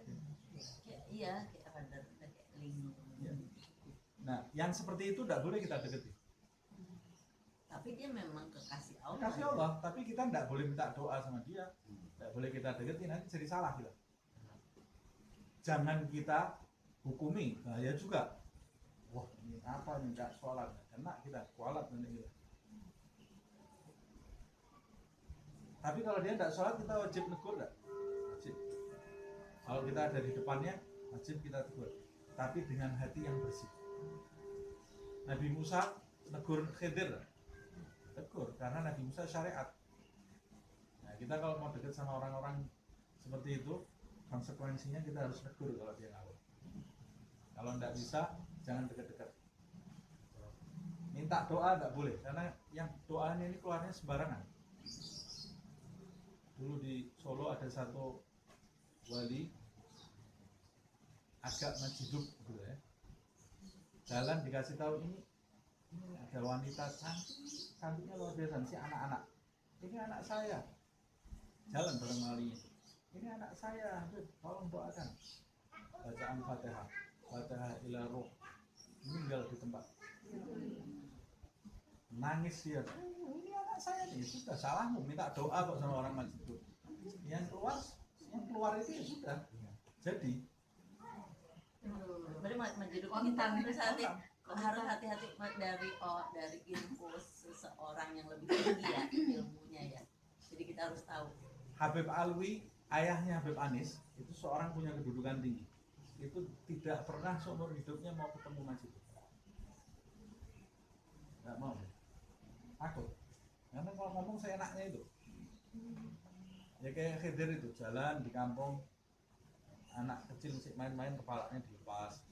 Iya, kayak sadar, kayak linglung. Ya. Nah, yang seperti itu tidak boleh kita deketi. Tapi dia memang kekasih Allah. Kekasih Allah, tapi kita tidak boleh minta doa sama dia, tidak boleh kita deketi, nanti jadi salah kita. Jangan kita hukumi, bahaya juga. Wah, ini apa nih, nggak sholat, kena kita kualat nanti kita. Tapi kalau dia tidak sholat, kita wajib negur nggak? Wajib. Kalau kita ada di depannya, wajib kita tegur. Tapi dengan hati yang bersih. Nabi Musa negur Khidir, tegur karena Nabi Musa syariat. Nah, kita kalau mau dekat sama orang-orang seperti itu, konsekuensinya kita harus negur kalau dia ngawur. Kalau tidak bisa, jangan dekat-dekat. Minta doa tidak boleh, karena yang doanya ini keluarnya sembarangan. Dulu di Solo ada satu wali agak majiduk gitu ya. Jalan dikasih tahu ini ada wanita cantiknya luar biasa, si anak-anak. Ini anak saya. Jalan bareng walinya. Ini anak saya, tolong doakan. Bacaan Fatihah. Fatihah ila ruh. Meninggal di tempat. Nangis dia. Ini anak saya nih, sudah salahmu minta doa kok sama orang majiduk. Yang keluar itu ya sudah. Jadi Berarti majiduk kita harus hati-hati dari info seseorang yang lebih tinggi ya ilmunya ya. Jadi kita harus tahu. Habib Alwi, ayahnya Habib Anis, itu seorang punya kedudukan tinggi. Itu tidak pernah seumur hidupnya mau ketemu majiduk. Nggak mau. Takut. Karena kalau ngomong seenaknya itu. Ya kayak Khidir itu, jalan di kampung, anak kecil sih main-main kepalanya dilepas.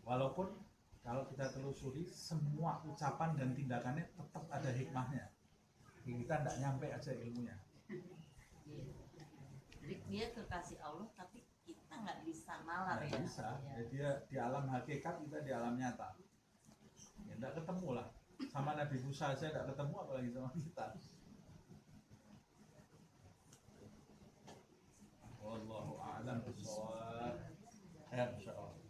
Walaupun kalau kita telusuri semua ucapan dan tindakannya tetap ada hikmahnya. Kita tidak nyampe aja ilmunya. Jadi dia kekasih Allah tapi kita nggak bisa nalar ya. Bisa. Ya, dia di alam hakikat, kita di alam nyata. Ya tidak ketemu lah. Sama Nabi Musa aja tidak ketemu, apalagi sama kita. Wallahu a'lam bishawab. Ya, insyaallah.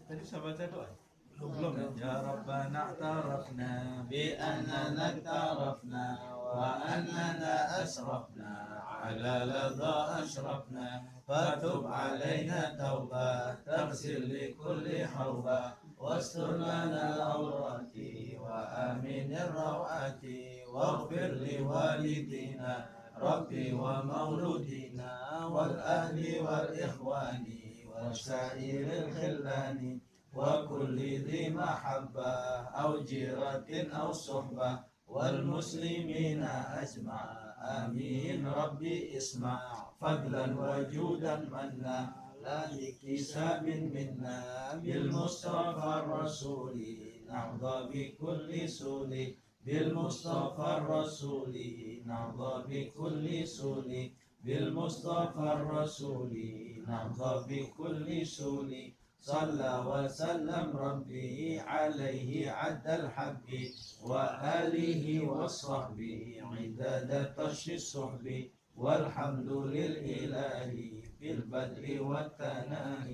Tadi saya baca doa. Belum. Ya Rabbana ta'arafna bi annana ta'arafna wa annana asrafna ala ladha ashrafna fatub alaina tauba taghsil li kulli hawba wastur lana al-awrati wa amin ar-rawati waghfir li walidina rabbi wa mauludina wal ahli wal ikhwani وسائر الخلان وكل ذي محبة أو جيرة أو صحبة والمسلمين أجمع آمين ربي اسمع فضلا وجودا منا لا لكساب منا بالمصطفى الرسول نرضى بكل سول بالمصطفى الرسول نرضى بكل سول بالمصطفى الرسول نرضى بكل سول صلى وسلم ربي عليه عد الحب وآله وصحبه عداد طش الصحب والحمد للإله بالبدء والثناء